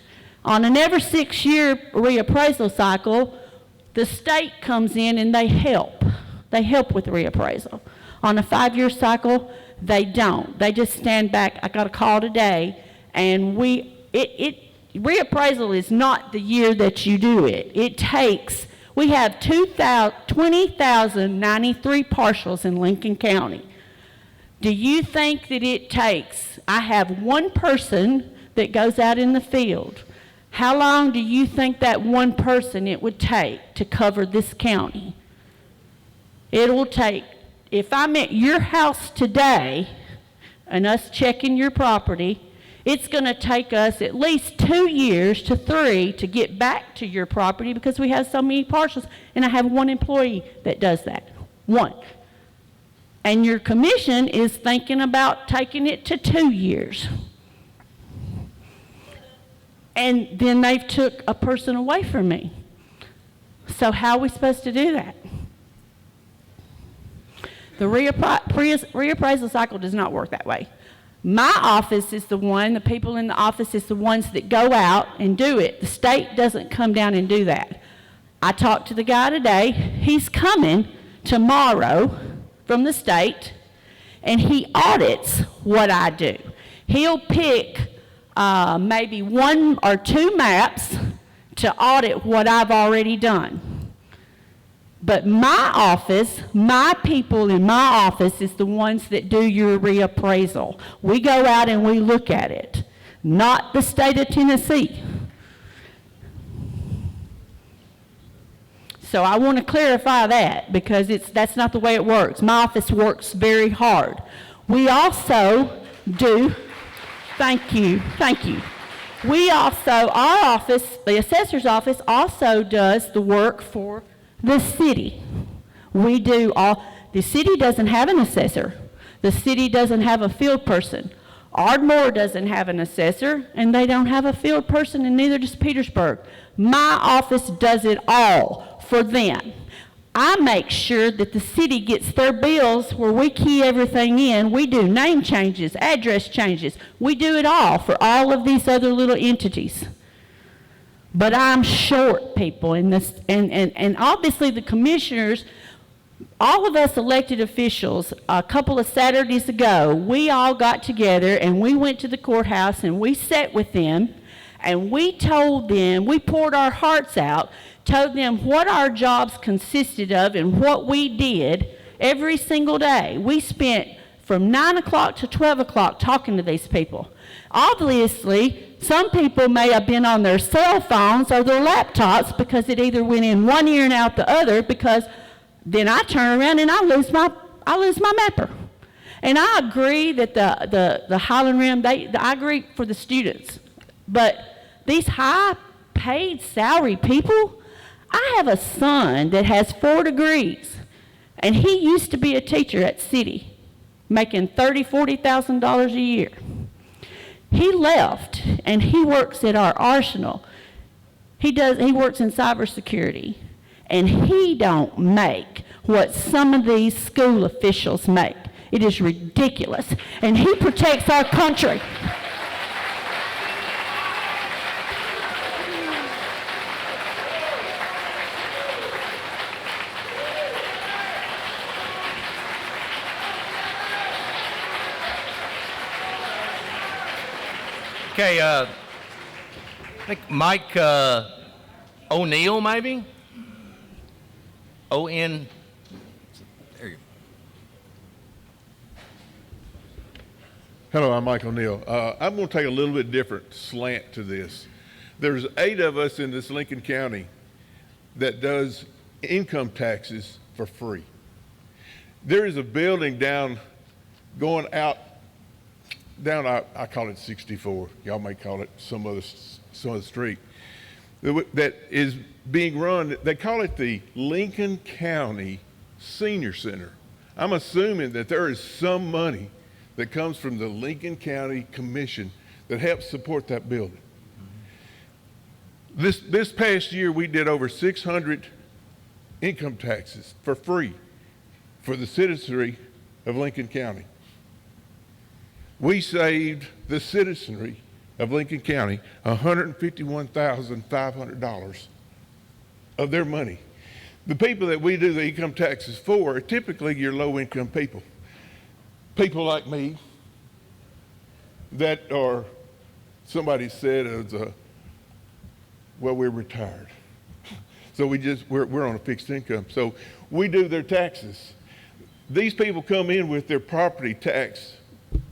On an every 6 year reappraisal cycle, the state comes in and they help. They help with the reappraisal. On a 5-year cycle, they don't. They just stand back. I got a call today, and reappraisal is not the year that you do it. We have 20,093 partials in Lincoln County. Do you think that it takes, I have one person that goes out in the field. How long do you think that one person it would take to cover this county? It will take, if I'm at your house today and us checking your property, it's going to take us at least 2 years to 3 to get back to your property because we have so many partials, and I have one employee that does that. One. And your commission is thinking about taking it to 2 years. And then they've took a person away from me. So how are we supposed to do that? The reappraisal cycle does not work that way. My office is the one, the people in the office is the ones that go out and do it. The state doesn't come down and do that. I talked to the guy today. He's coming tomorrow from the state, and he audits what I do. He'll pick maybe 1 or 2 maps to audit what I've already done. But my office, my people in my office is the ones that do your reappraisal. We go out and we look at it, not the state of Tennessee. So I want to clarify that because that's not the way it works. My office works very hard. We also do, thank you. We also, our office, the assessor's office also does the work for the city. We do all, the city doesn't have an assessor. The city doesn't have a field person. Ardmore doesn't have an assessor, and they don't have a field person, and neither does Petersburg. My office does it all for them. I make sure that the city gets their bills where we key everything in. We do name changes, address changes. We do it all for all of these other little entities. But I'm short, people, in this, and obviously the commissioners, all of us elected officials, a couple of Saturdays ago, we all got together and we went to the courthouse and we sat with them and we told them, we poured our hearts out, told them what our jobs consisted of and what we did every single day. We spent from 9 o'clock to 12 o'clock talking to these people. Obviously, some people may have been on their cell phones or their laptops because it either went in one ear and out the other, because then I turn around and I lose my mapper. And I agree that the Highland Rim, I agree for the students. But these high-paid salary people, I have a son that has 4 degrees, and he used to be a teacher at City, making $30,000, $40,000 a year. He left, and he works at our arsenal. He works in cybersecurity, and he don't make what some of these school officials make. It is ridiculous, and he protects our country. Okay, I think Mike O'Neill, maybe? O-N, there you go. Hello, I'm Mike O'Neill. I'm going to take a little bit different slant to this. There's 8 of us in this Lincoln County that does income taxes for free. There is a building down, going out, down, I call it 64. Y'all may call it some other street. That is being run, they call it the Lincoln County Senior Center. I'm assuming that there is some money that comes from the Lincoln County Commission that helps support that building. This past year, we did over 600 income taxes for free for the citizenry of Lincoln County. We saved the citizenry of Lincoln County $151,500 of their money. The people that we do the income taxes for are typically your low-income people. People like me that are, somebody said, well, we're retired. So we're on a fixed income. So we do their taxes. These people come in with their property tax.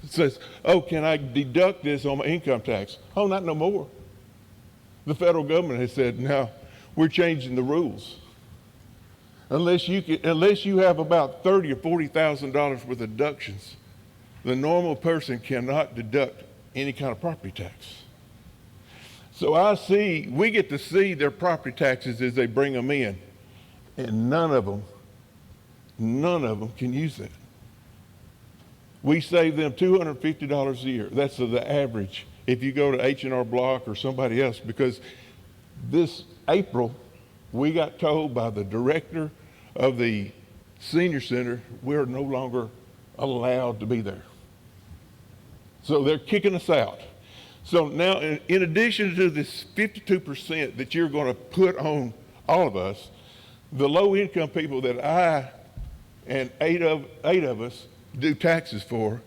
It says, oh, can I deduct this on my income tax? Oh, not no more. The federal government has said, no, we're changing the rules. Unless you have about $30,000 or $40,000 worth of deductions, the normal person cannot deduct any kind of property tax. So we get to see their property taxes as they bring them in, and none of them can use that. We save them $250 a year. That's the average if you go to H&R Block or somebody else, because this April, we got told by the director of the senior center, we're no longer allowed to be there. So they're kicking us out. So now, in addition to this 52% that you're going to put on all of us, the low-income people that I and eight of us do taxes for,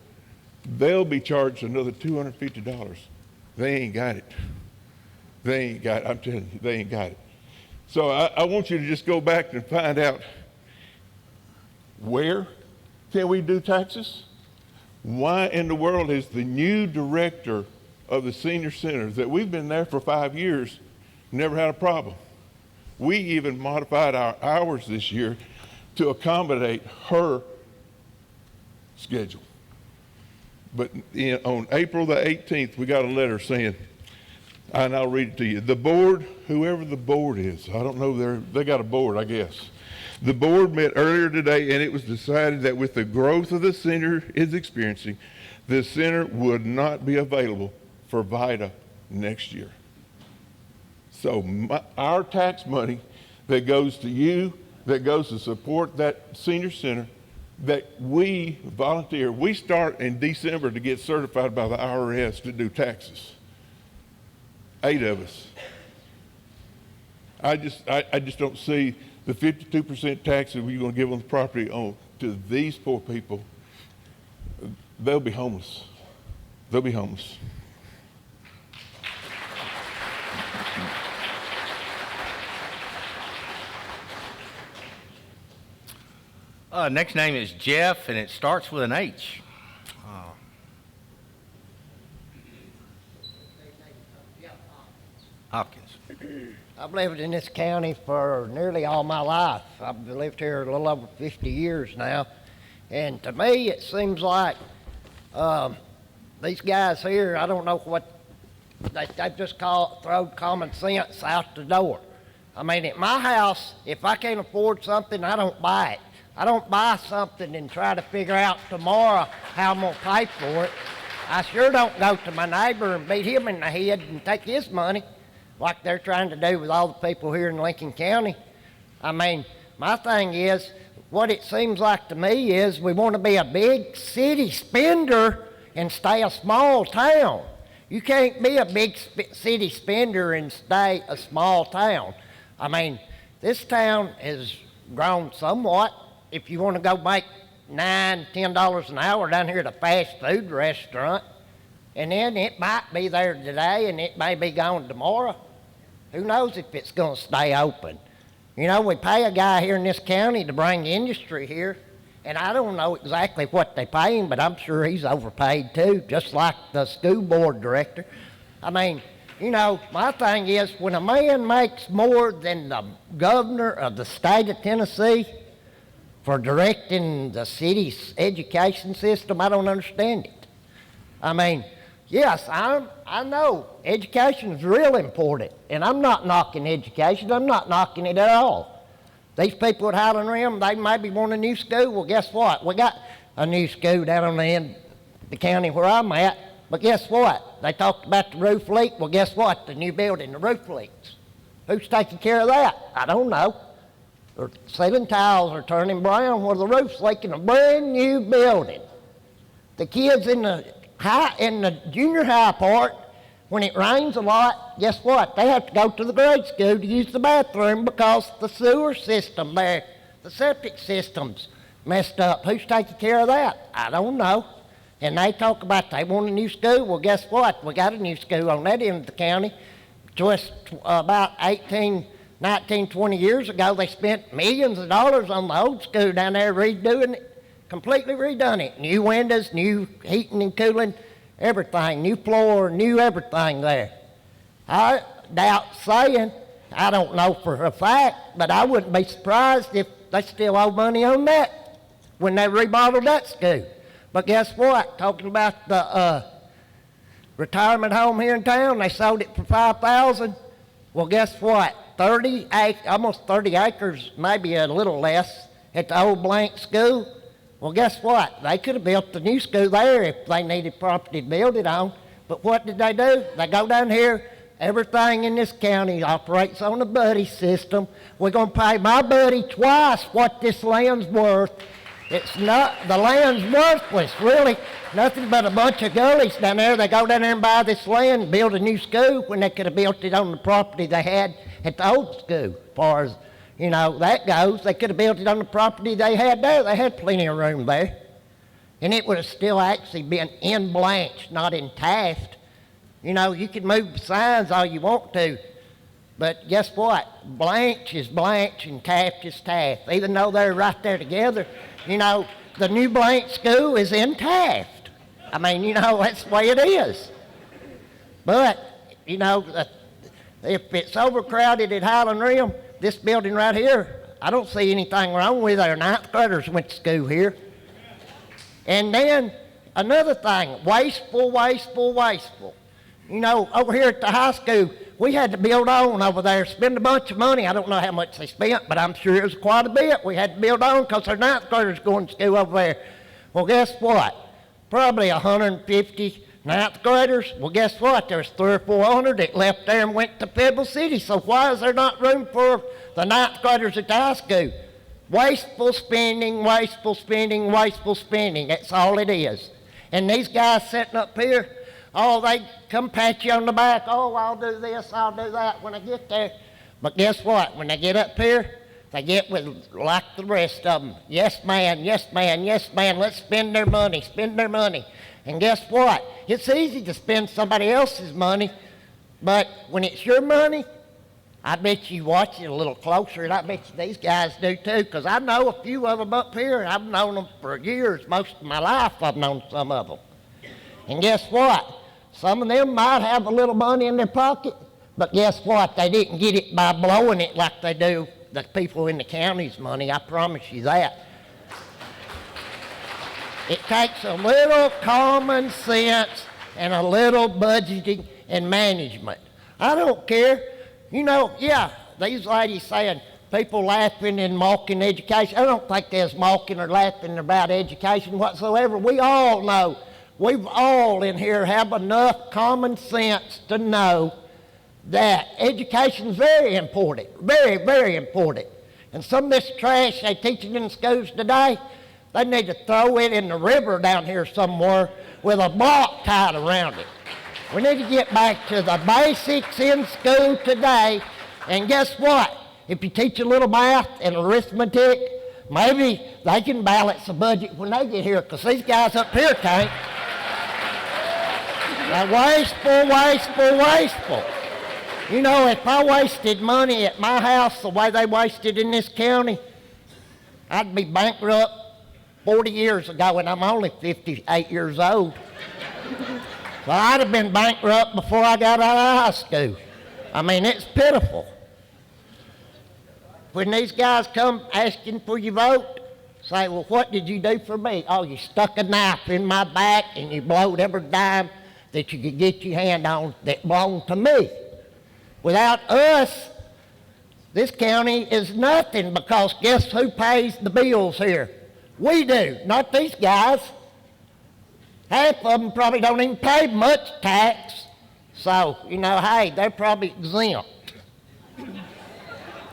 they'll be charged another $250. They ain't got it. I'm telling you, they ain't got it. So I want you to just go back and find out, where can we do taxes? Why in the world is the new director of the senior center, that we've been there for 5 years, never had a problem? We even modified our hours this year to accommodate her schedule. But on April the 18th, we got a letter saying, and I'll read it to you. The board, whoever the board is, I don't know, they got a board, I guess. The board met earlier today, and it was decided that with the growth of the center is experiencing, the center would not be available for VITA next year. So our tax money that goes to you, that goes to support that senior center, that we volunteer, we start in December to get certified by the IRS to do taxes. 8 of us. I just don't see the 52% tax that we're going to give on the property to these poor people. They'll be homeless. They'll be homeless. Next name is Jeff, and it starts with an H. Hopkins. I've lived in this county for nearly all my life. I've lived here a little over 50 years now. And to me, it seems like these guys here, I don't know what, they've just thrown common sense out the door. I mean, at my house, if I can't afford something, I don't buy it. I don't buy something and try to figure out tomorrow how I'm going to pay for it. I sure don't go to my neighbor and beat him in the head and take his money like they're trying to do with all the people here in Lincoln County. I mean, my thing is, what it seems like to me is we want to be a big city spender and stay a small town. You can't be a big city spender and stay a small town. I mean, this town has grown somewhat. If you want to go make $9, $10 an hour down here at a fast food restaurant, and then it might be there today and it may be gone tomorrow. Who knows if it's going to stay open? You know, we pay a guy here in this county to bring industry here, and I don't know exactly what they pay him, but I'm sure he's overpaid too, just like the school board director. I mean, you know, my thing is, when a man makes more than the governor of the state of Tennessee for directing the city's education system, I don't understand it. I mean, yes, I know education is real important, and I'm not knocking education. I'm not knocking it at all. These people at Highland Rim, they maybe want a new school. Well, guess what? We got a new school down on the end of the county where I'm at, but guess what? They talked about the roof leak. Well, guess what? The new building, the roof leaks. Who's taking care of that? I don't know. The ceiling tiles are turning brown where the roof's leaking, a brand new building. The kids in the junior high part, when it rains a lot, guess what? They have to go to the grade school to use the bathroom because the sewer system there, the septic system's messed up. Who's taking care of that? I don't know. And they talk about they want a new school. Well, guess what? We got a new school on that end of the county. Just about 19, 20 years ago, they spent millions of dollars on the old school down there redoing it, completely redone it. New windows, new heating and cooling, everything, new floor, new everything there. I doubt saying, I don't know for a fact, but I wouldn't be surprised if they still owe money on that when they remodeled that school. But guess what? Talking about the retirement home here in town, they sold it for $5,000. Well, guess what? Almost 30 acres, maybe a little less, at the old blank school. Well, guess what? They could have built the new school there if they needed property to build it on. But what did they do? They go down here. Everything in this county operates on a buddy system. We're going to pay my buddy twice what this land's worth. It's not, the land's worthless, really. Nothing but a bunch of gullies down there. They go down there and buy this land and build a new school when they could have built it on the property they had at the old school. As far as, you know, that goes, they could have built it on the property they had there. They had plenty of room there. And it would have still actually been in Blanche, not in Taft. You know, you can move the signs all you want to. But guess what? Blanche is Blanche and Taft is Taft. Even though they're right there together, you know, the new Blanche school is in Taft. I mean, you know, that's the way it is. But, you know, if it's overcrowded at Highland Rim, this building right here, I don't see anything wrong with it. Our ninth graders went to school here. And then another thing, wasteful, wasteful, wasteful. You know, over here at the high school, we had to build on over there, spend a bunch of money. I don't know how much they spent, but I'm sure it was quite a bit. We had to build on because our ninth graders going to school over there. Well, guess what? Probably 150 ninth graders. Well, guess what? There's 300 or 400 that left there and went to Pebble City. So why is there not room for the ninth graders at the high school? Wasteful spending, wasteful spending, wasteful spending. That's all it is. And these guys sitting up here, oh, they come pat you on the back. Oh, I'll do this, I'll do that when I get there. But guess what? When they get up here, they get with like the rest of them. Yes, man, yes, man, yes, man. Let's spend their money, spend their money. And guess what? It's easy to spend somebody else's money, but when it's your money, I bet you watch it a little closer, and I bet you these guys do too, because I know a few of them up here. I've known them for years. Most of my life I've known some of them. And guess what? Some of them might have a little money in their pocket, but guess what? They didn't get it by blowing it like they do the people in the county's money. I promise you that. It takes a little common sense and a little budgeting and management. I don't care. You know, yeah, these ladies saying people laughing and mocking education. I don't think they're mocking or laughing about education whatsoever. We all know, we've all in here have enough common sense to know that education is very important, very, very important. And some of this trash they teaching in the schools today, they need to throw it in the river down here somewhere with a block tied around it. We need to get back to the basics in school today. And guess what? If you teach a little math and arithmetic, maybe they can balance the budget when they get here, because these guys up here can't. Now, wasteful, wasteful, wasteful. You know, if I wasted money at my house the way they wasted in this county, I'd be bankrupt 40 years ago, and I'm only 58 years old. So I'd have been bankrupt before I got out of high school. I mean, it's pitiful. When these guys come asking for your vote, say, well, what did you do for me? Oh, you stuck a knife in my back and you blowed every dime that you could get your hand on that belonged to me. Without us, this county is nothing, because guess who pays the bills here? We do, not these guys. Half of them probably don't even pay much tax. So, you know, hey, they're probably exempt.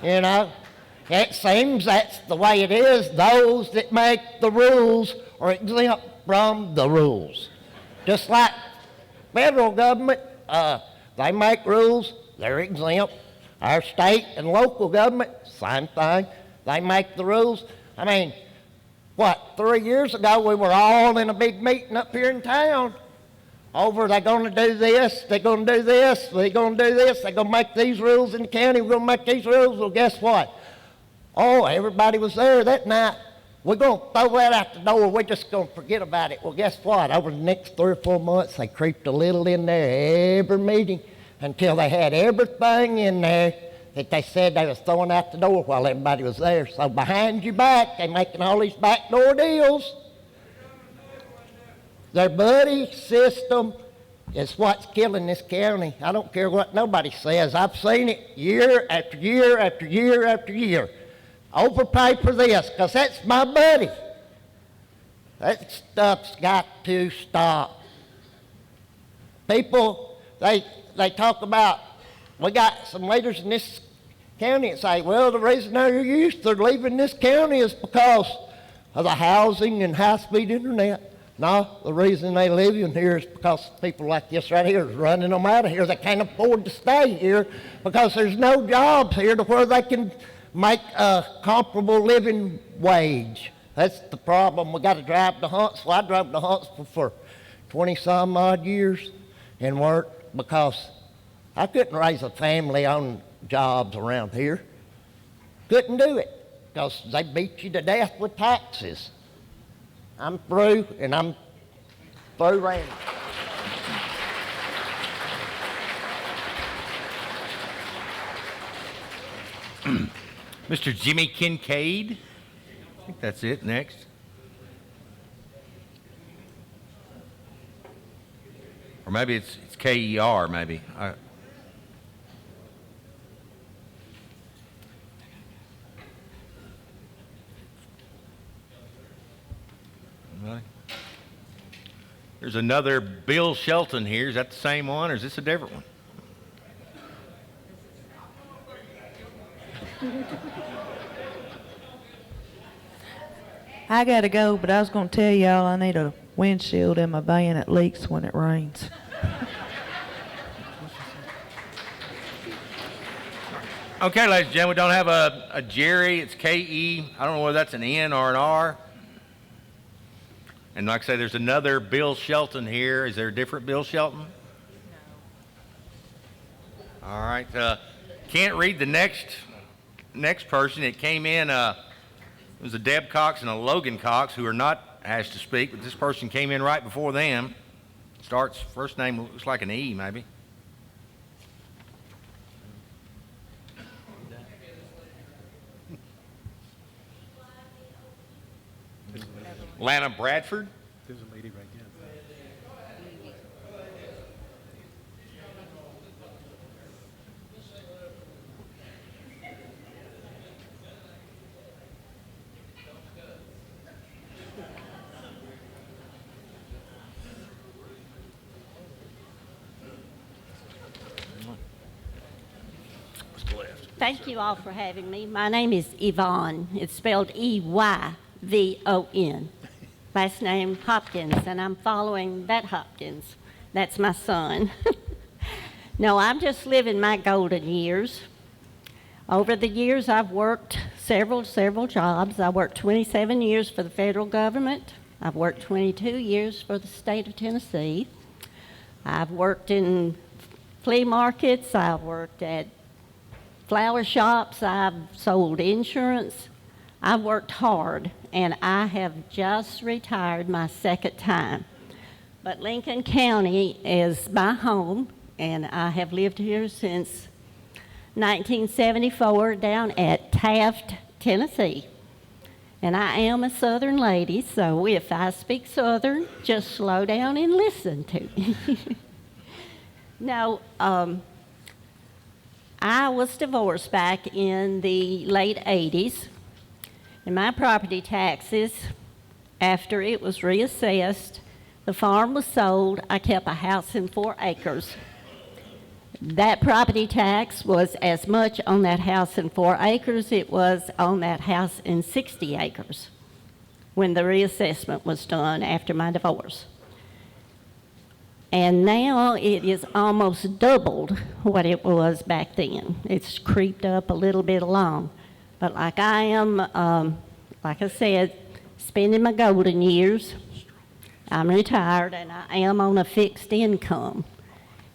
You know, it seems that's the way it is. Those that make the rules are exempt from the rules. Just like federal government, they make rules, they're exempt. Our state and local government, same thing. They make the rules. I mean, what, 3 years ago we were all in a big meeting up here in town over they're going to do this, they're going to do this, they're going to do this, they're going to make these rules in the county, we're going to make these rules. Well, guess what? Oh, everybody was there that night. We're going to throw that out the door. We're just going to forget about it. Well, guess what? Over the next 3 or 4 months, they creeped a little in there every meeting until they had everything in there that they said they was throwing out the door while everybody was there. So behind your back, they're making all these backdoor deals. Their buddy system is what's killing this county. I don't care what nobody says. I've seen it year after year after year after year. Overpay for this, because that's my buddy. That stuff's got to stop. People, they talk about, we got some leaders in this county that say, well, the reason our youth are leaving this county is because of the housing and high-speed internet. No, the reason they live in here is because people like this right here is running them out of here. They can't afford to stay here because there's no jobs here to where they can make a comparable living wage. That's the problem. We got to drive to Huntsville. I drove to Huntsville for 20-some odd years and worked because I couldn't raise a family on jobs around here. Couldn't do it because they beat you to death with taxes. I'm through, and I'm through ranting. Mr. Jimmy Kincaid, I think that's it. Next. Or maybe it's KER, maybe. Really? There's another Bill Shelton here. Is that the same one, or is this a different one? I gotta go, but I was gonna tell y'all I need a windshield in my van. It leaks when it rains. Okay, ladies and gentlemen, we don't have a Jerry. It's K-E. I don't know whether that's an N or an R. And like I say, there's another Bill Shelton here. Is there a different Bill Shelton? No. All right. Can't read the next person. It came in, it was a Deb Cox and a Logan Cox, who are not asked to speak, but this person came in right before them. Starts, first name looks like an E, maybe. Lana Bradford. There's a lady right there. Thank you all for having me. My name is Yvonne. It's spelled E-Y-V-O-N. Last name Hopkins, and I'm following that Hopkins. That's my son. No, I'm just living my golden years. Over the years, I've worked several jobs. I worked 27 years for the federal government. I've worked 22 years for the state of Tennessee. I've worked in flea markets. I've worked at flower shops. I've sold insurance. I've worked hard, and I have just retired my second time. But Lincoln County is my home, and I have lived here since 1974 down at Taft, Tennessee. And I am a Southern lady, so if I speak Southern, just slow down and listen to me. Now, I was divorced back in the late 80s. And my property taxes, after it was reassessed, the farm was sold. I kept a house in 4 acres. That property tax was as much on that house in 4 acres it was on that house in 60 acres when the reassessment was done after my divorce. And now it is almost doubled what it was back then. It's creeped up a little bit along. But like I am, like I said, spending my golden years, I'm retired and I am on a fixed income.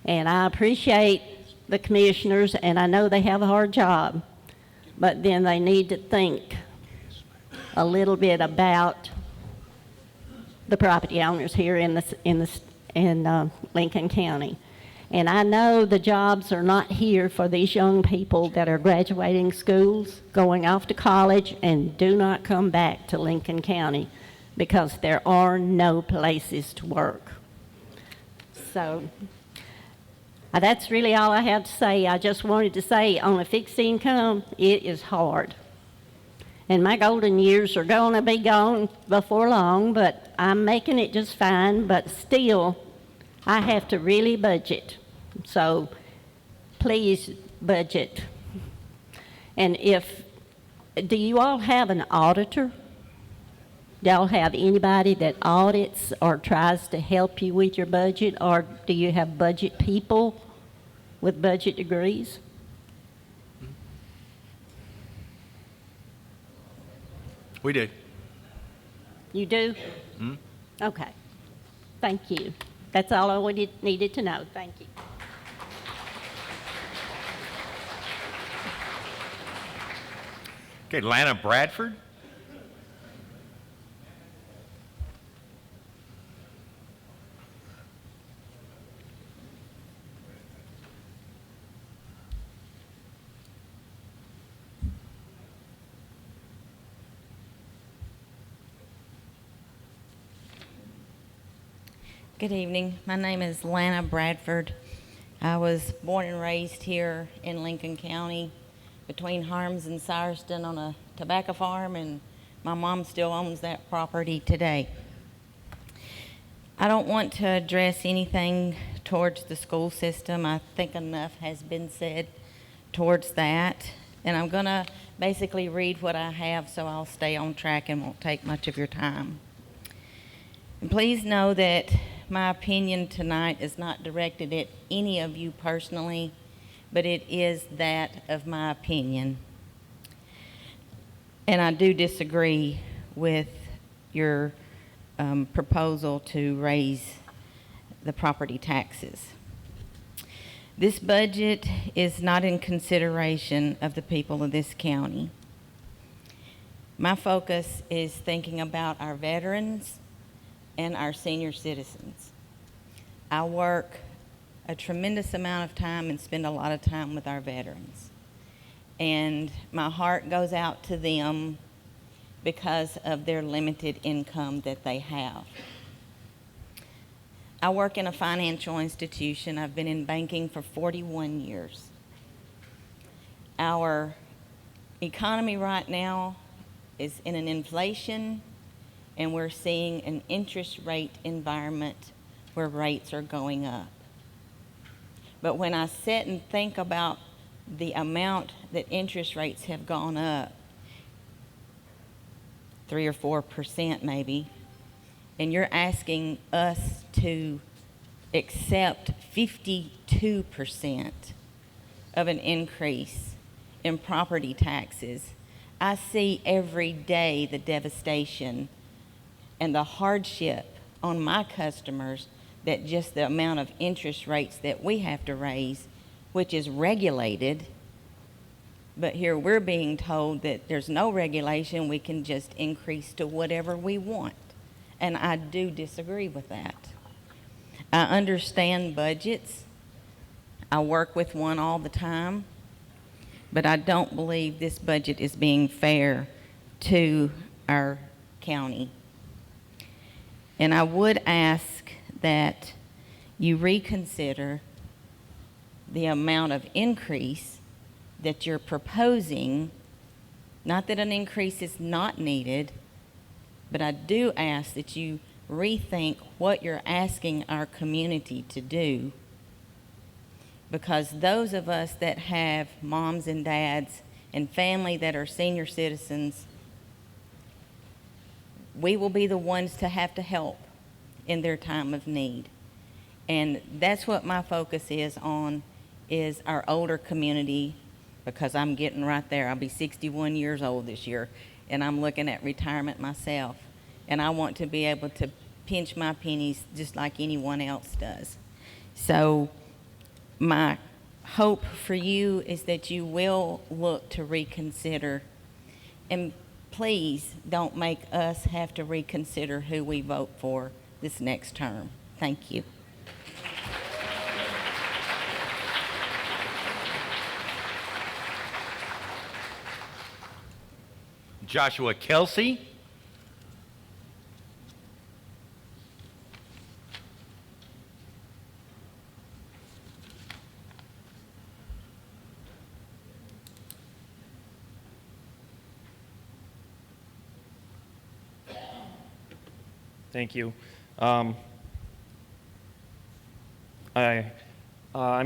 And I appreciate the commissioners, and I know they have a hard job, but then they need to think a little bit about the property owners here in Lincoln County. And I know the jobs are not here for these young people that are graduating schools, going off to college, and do not come back to Lincoln County because there are no places to work. So that's really all I have to say. I just wanted to say on a fixed income, it is hard. And my golden years are going to be gone before long, but I'm making it just fine, but still, I have to really budget. So please budget. And do you all have an auditor? Do y'all have anybody that audits or tries to help you with your budget, or do you have budget people with budget degrees? We do. You do? Hmm? Okay. Thank you. That's all I needed to know. Thank you. Okay, Lana Bradford. Good evening. My name is Lana Bradford. I was born and raised here in Lincoln County between Harms and Syerston on a tobacco farm, and my mom still owns that property today. I don't want to address anything towards the school system. I think enough has been said towards that. And I'm going to basically read what I have so I'll stay on track and won't take much of your time. And please know that my opinion tonight is not directed at any of you personally, but it is that of my opinion. And I do disagree with your proposal to raise the property taxes. This budget is not in consideration of the people of this county. My focus is thinking about our veterans and our senior citizens. I work a tremendous amount of time and spend a lot of time with our veterans. And my heart goes out to them because of their limited income that they have. I work in a financial institution. I've been in banking for 41 years. Our economy right now is in an inflation, and we're seeing an interest rate environment where rates are going up. But when I sit and think about the amount that interest rates have gone up, 3 or 4% maybe, and you're asking us to accept 52% of an increase in property taxes, I see every day the devastation and the hardship on my customers that just the amount of interest rates that we have to raise, which is regulated, but here we're being told that there's no regulation, we can just increase to whatever we want. And I do disagree with that. I understand budgets. I work with one all the time, but I don't believe this budget is being fair to our county. And I would ask that you reconsider the amount of increase that you're proposing. Not that an increase is not needed, but I do ask that you rethink what you're asking our community to do, because those of us that have moms and dads and family that are senior citizens, we will be the ones to have to help in their time of need. And that's what my focus is on, is our older community, because I'm getting right there. I'll be 61 years old this year, and I'm looking at retirement myself. And I want to be able to pinch my pennies just like anyone else does. So my hope for you is that you will look to reconsider, and please don't make us have to reconsider who we vote for this next term. Thank you. Joshua Kelsey. Thank you. I'm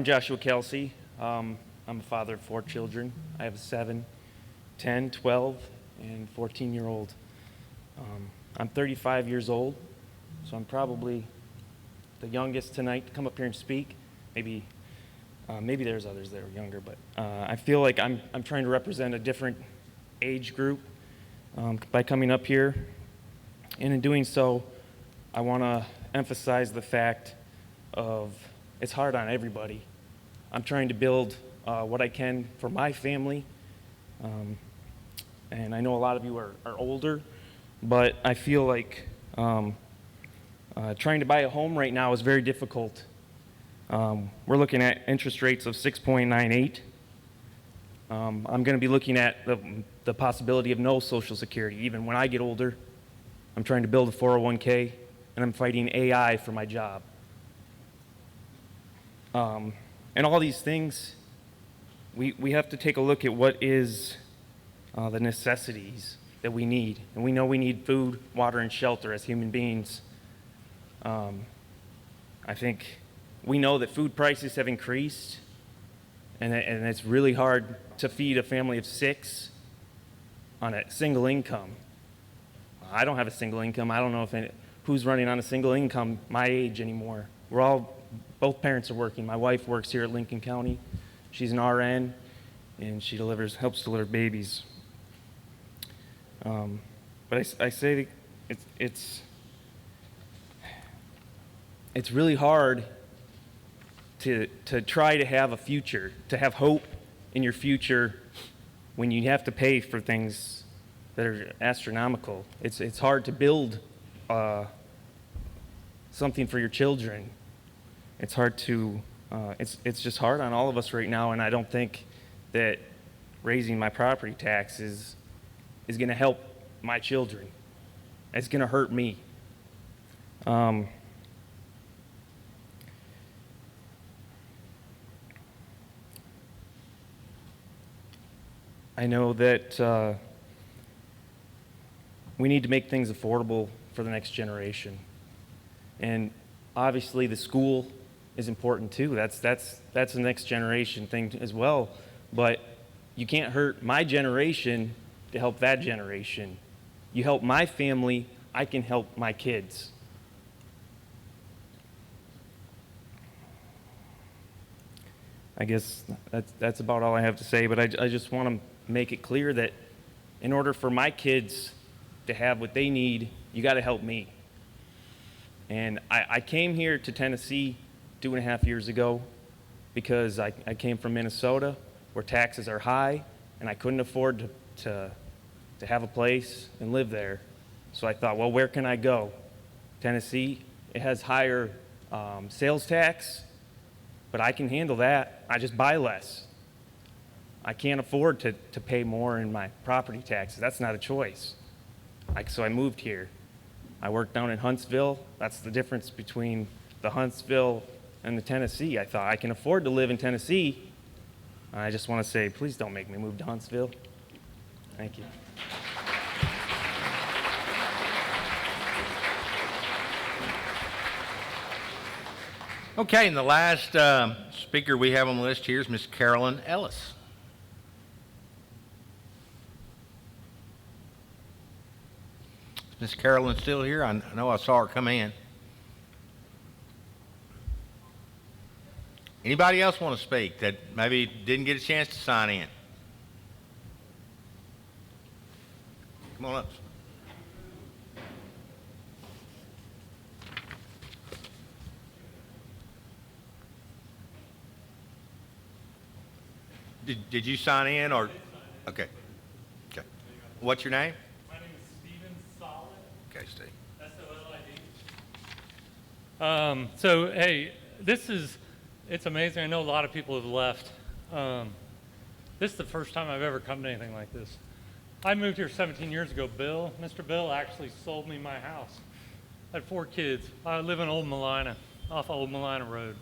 Joshua Kelsey. I'm a father of 4 children. I have a 7, 10, 12, and 14-year-old. I'm 35 years old, so I'm probably the youngest tonight to come up here and speak. Maybe there's others that are younger, but I feel like I'm trying to represent a different age group by coming up here. And in doing so, I want to emphasize the fact of it's hard on everybody. I'm trying to build what I can for my family, and and I know a lot of you are older, but I feel like trying to buy a home right now is very difficult. We're looking at interest rates of 6.98. I'm going to be looking at the possibility of no Social Security. Even when I get older, I'm trying to build a 401k, and I'm fighting AI for my job. And all these things, we have to take a look at what is the necessities that we need. And we know we need food, water, and shelter as human beings. I think we know that food prices have increased, and it's really hard to feed a family of 6 on a single income. I don't have a single income. I don't know who's running on a single income my age anymore. Both parents are working. My wife works here at Lincoln County. She's an RN, and she helps deliver babies. But I say it's really hard to try to have a future, to have hope in your future when you have to pay for things that are astronomical. It's hard to build something for your children. It's hard to, it's just hard on all of us right now, and I don't think that raising my property taxes is going to help my children. It's going to hurt me. I know that we need to make things affordable for the next generation. And obviously the school is important too. That's the next generation thing as well. But you can't hurt my generation to help that generation. You help my family, I can help my kids. I guess that's about all I have to say, but I just want to make it clear that in order for my kids to have what they need, you got to help me. And I came here to Tennessee 2.5 years ago because I came from Minnesota where taxes are high and I couldn't afford to have a place and live there. So I thought, well, where can I go? Tennessee, it has higher sales tax, but I can handle that. I just buy less. I can't afford to pay more in my property taxes. That's not a choice. So I moved here. I worked down in Huntsville. That's the difference between the Huntsville and the Tennessee. I thought I can afford to live in Tennessee. I just want to say, please don't make me move to Huntsville. Thank you. Okay, and the last speaker we have on the list here is Miss Carolyn Ellis. Is Miss Carolyn still here? I know I saw her come in. Anybody else want to speak that maybe didn't get a chance to sign in? Come on up. Did you sign in or? Okay. Okay. What's your name? My name is Steven Solid. Okay, Steve. S-O-L-I-D. So, hey, it's amazing. I know a lot of people have left. This is the first time I've ever come to anything like this. I moved here 17 years ago. Mr. Bill actually sold me my house. I had 4 kids. I live in Old Malina, off Old Malina Road.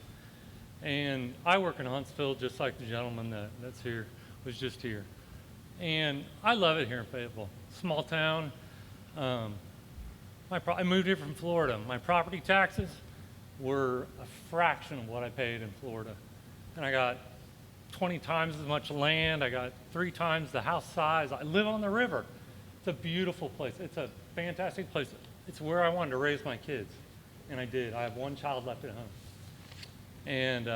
And I work in Huntsville just like the gentleman that's here, was just here. And I love it here in Fayetteville. Small town. I moved here from Florida. My property taxes were a fraction of what I paid in Florida. And I got 20 times as much land. I got 3 times the house size. I live on the river. It's a beautiful place. It's a fantastic place. It's where I wanted to raise my kids. And I did. I have 1 child left at home. And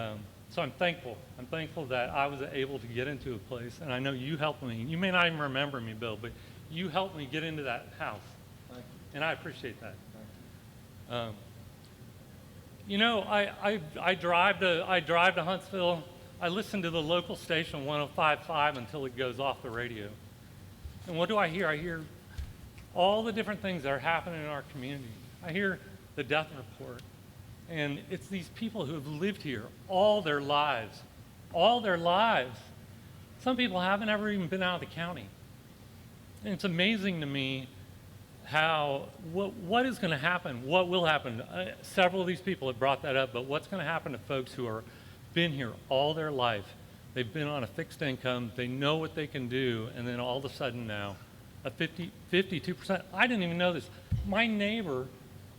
so I'm thankful. I'm thankful that I was able to get into a place, and I know you helped me. You may not even remember me, Bill, but you helped me get into that house, and I appreciate that. You know, I drive to Huntsville. I listen to the local station 105.5 until it goes off the radio. And what do I hear? I hear all the different things that are happening in our community. I hear the death report. And it's these people who have lived here all their lives. All their lives. Some people haven't ever even been out of the county. And it's amazing to me how, what is going to happen, what will happen. Several of these people have brought that up, but what's going to happen to folks who are been here all their life? They've been on a fixed income, they know what they can do, and then all of a sudden now, a 52%, I didn't even know this. My neighbor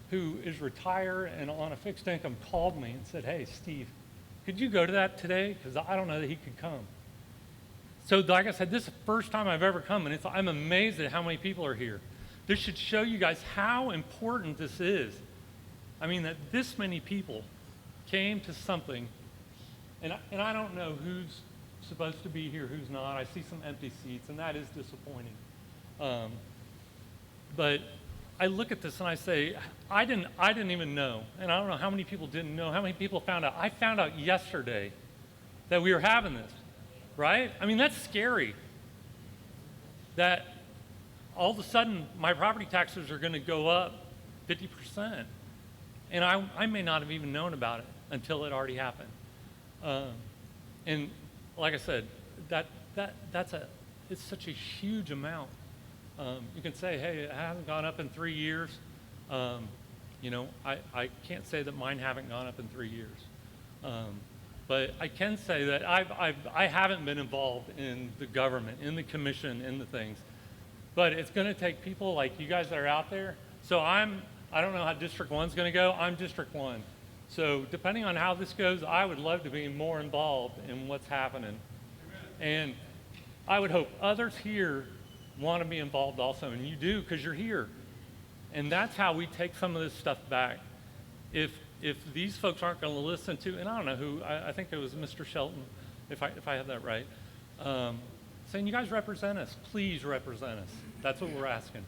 who is retired and on a fixed income called me and said, hey, Steve, could you go to that today? Because I don't know that he could come. So like I said, this is the first time I've ever come, and I'm amazed at how many people are here. This should show you guys how important this is. I mean, that this many people came to something, and I don't know who's supposed to be here, who's not. I see some empty seats, and that is disappointing. But I look at this and I say, I didn't even know, and I don't know how many people didn't know, how many people found out. I found out yesterday that we were having this, right? I mean, that's scary. That all of a sudden my property taxes are going to go up 50%, and I may not have even known about it until it already happened. And like I said, it's such a huge amount. You can say, hey, it hasn't gone up in 3 years. You know, I can't say that mine haven't gone up in 3 years. But I can say that I haven't been involved in the government, in the commission, in the things. But it's going to take people like you guys that are out there. So I don't know how District 1's going to go. I'm District 1. So depending on how this goes, I would love to be more involved in what's happening. And I would hope others here want to be involved also, and you do because you're here. And that's how we take some of this stuff back. If these folks aren't going to listen to, and I don't know who, I think it was Mr. Shelton, if I have that right, saying, you guys represent us, please represent us. That's what we're asking.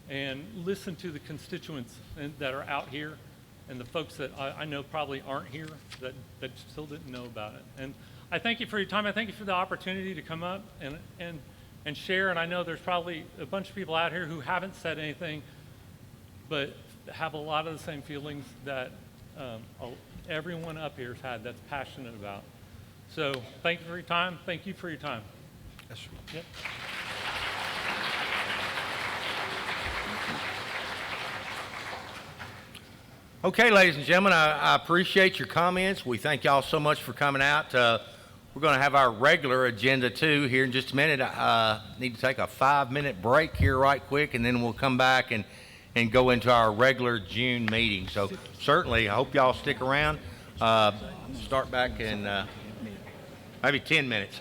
And listen to the constituents that are out here and the folks that I know probably aren't here that still didn't know about it. And I thank you for your time. I thank you for the opportunity to come up and share. And I know there's probably a bunch of people out here who haven't said anything, but have a lot of the same feelings that everyone up here has had that's passionate about. So thank you for your time. Thank you for your time. Yes, sir. Yep. Okay, ladies and gentlemen, I appreciate your comments. We thank y'all so much for coming out. We're going to have our regular agenda too here in just a minute. I need to take a 5-minute break here right quick, and then we'll come back and go into our regular June meeting. So certainly, I hope y'all stick around. Start back in maybe 10 minutes.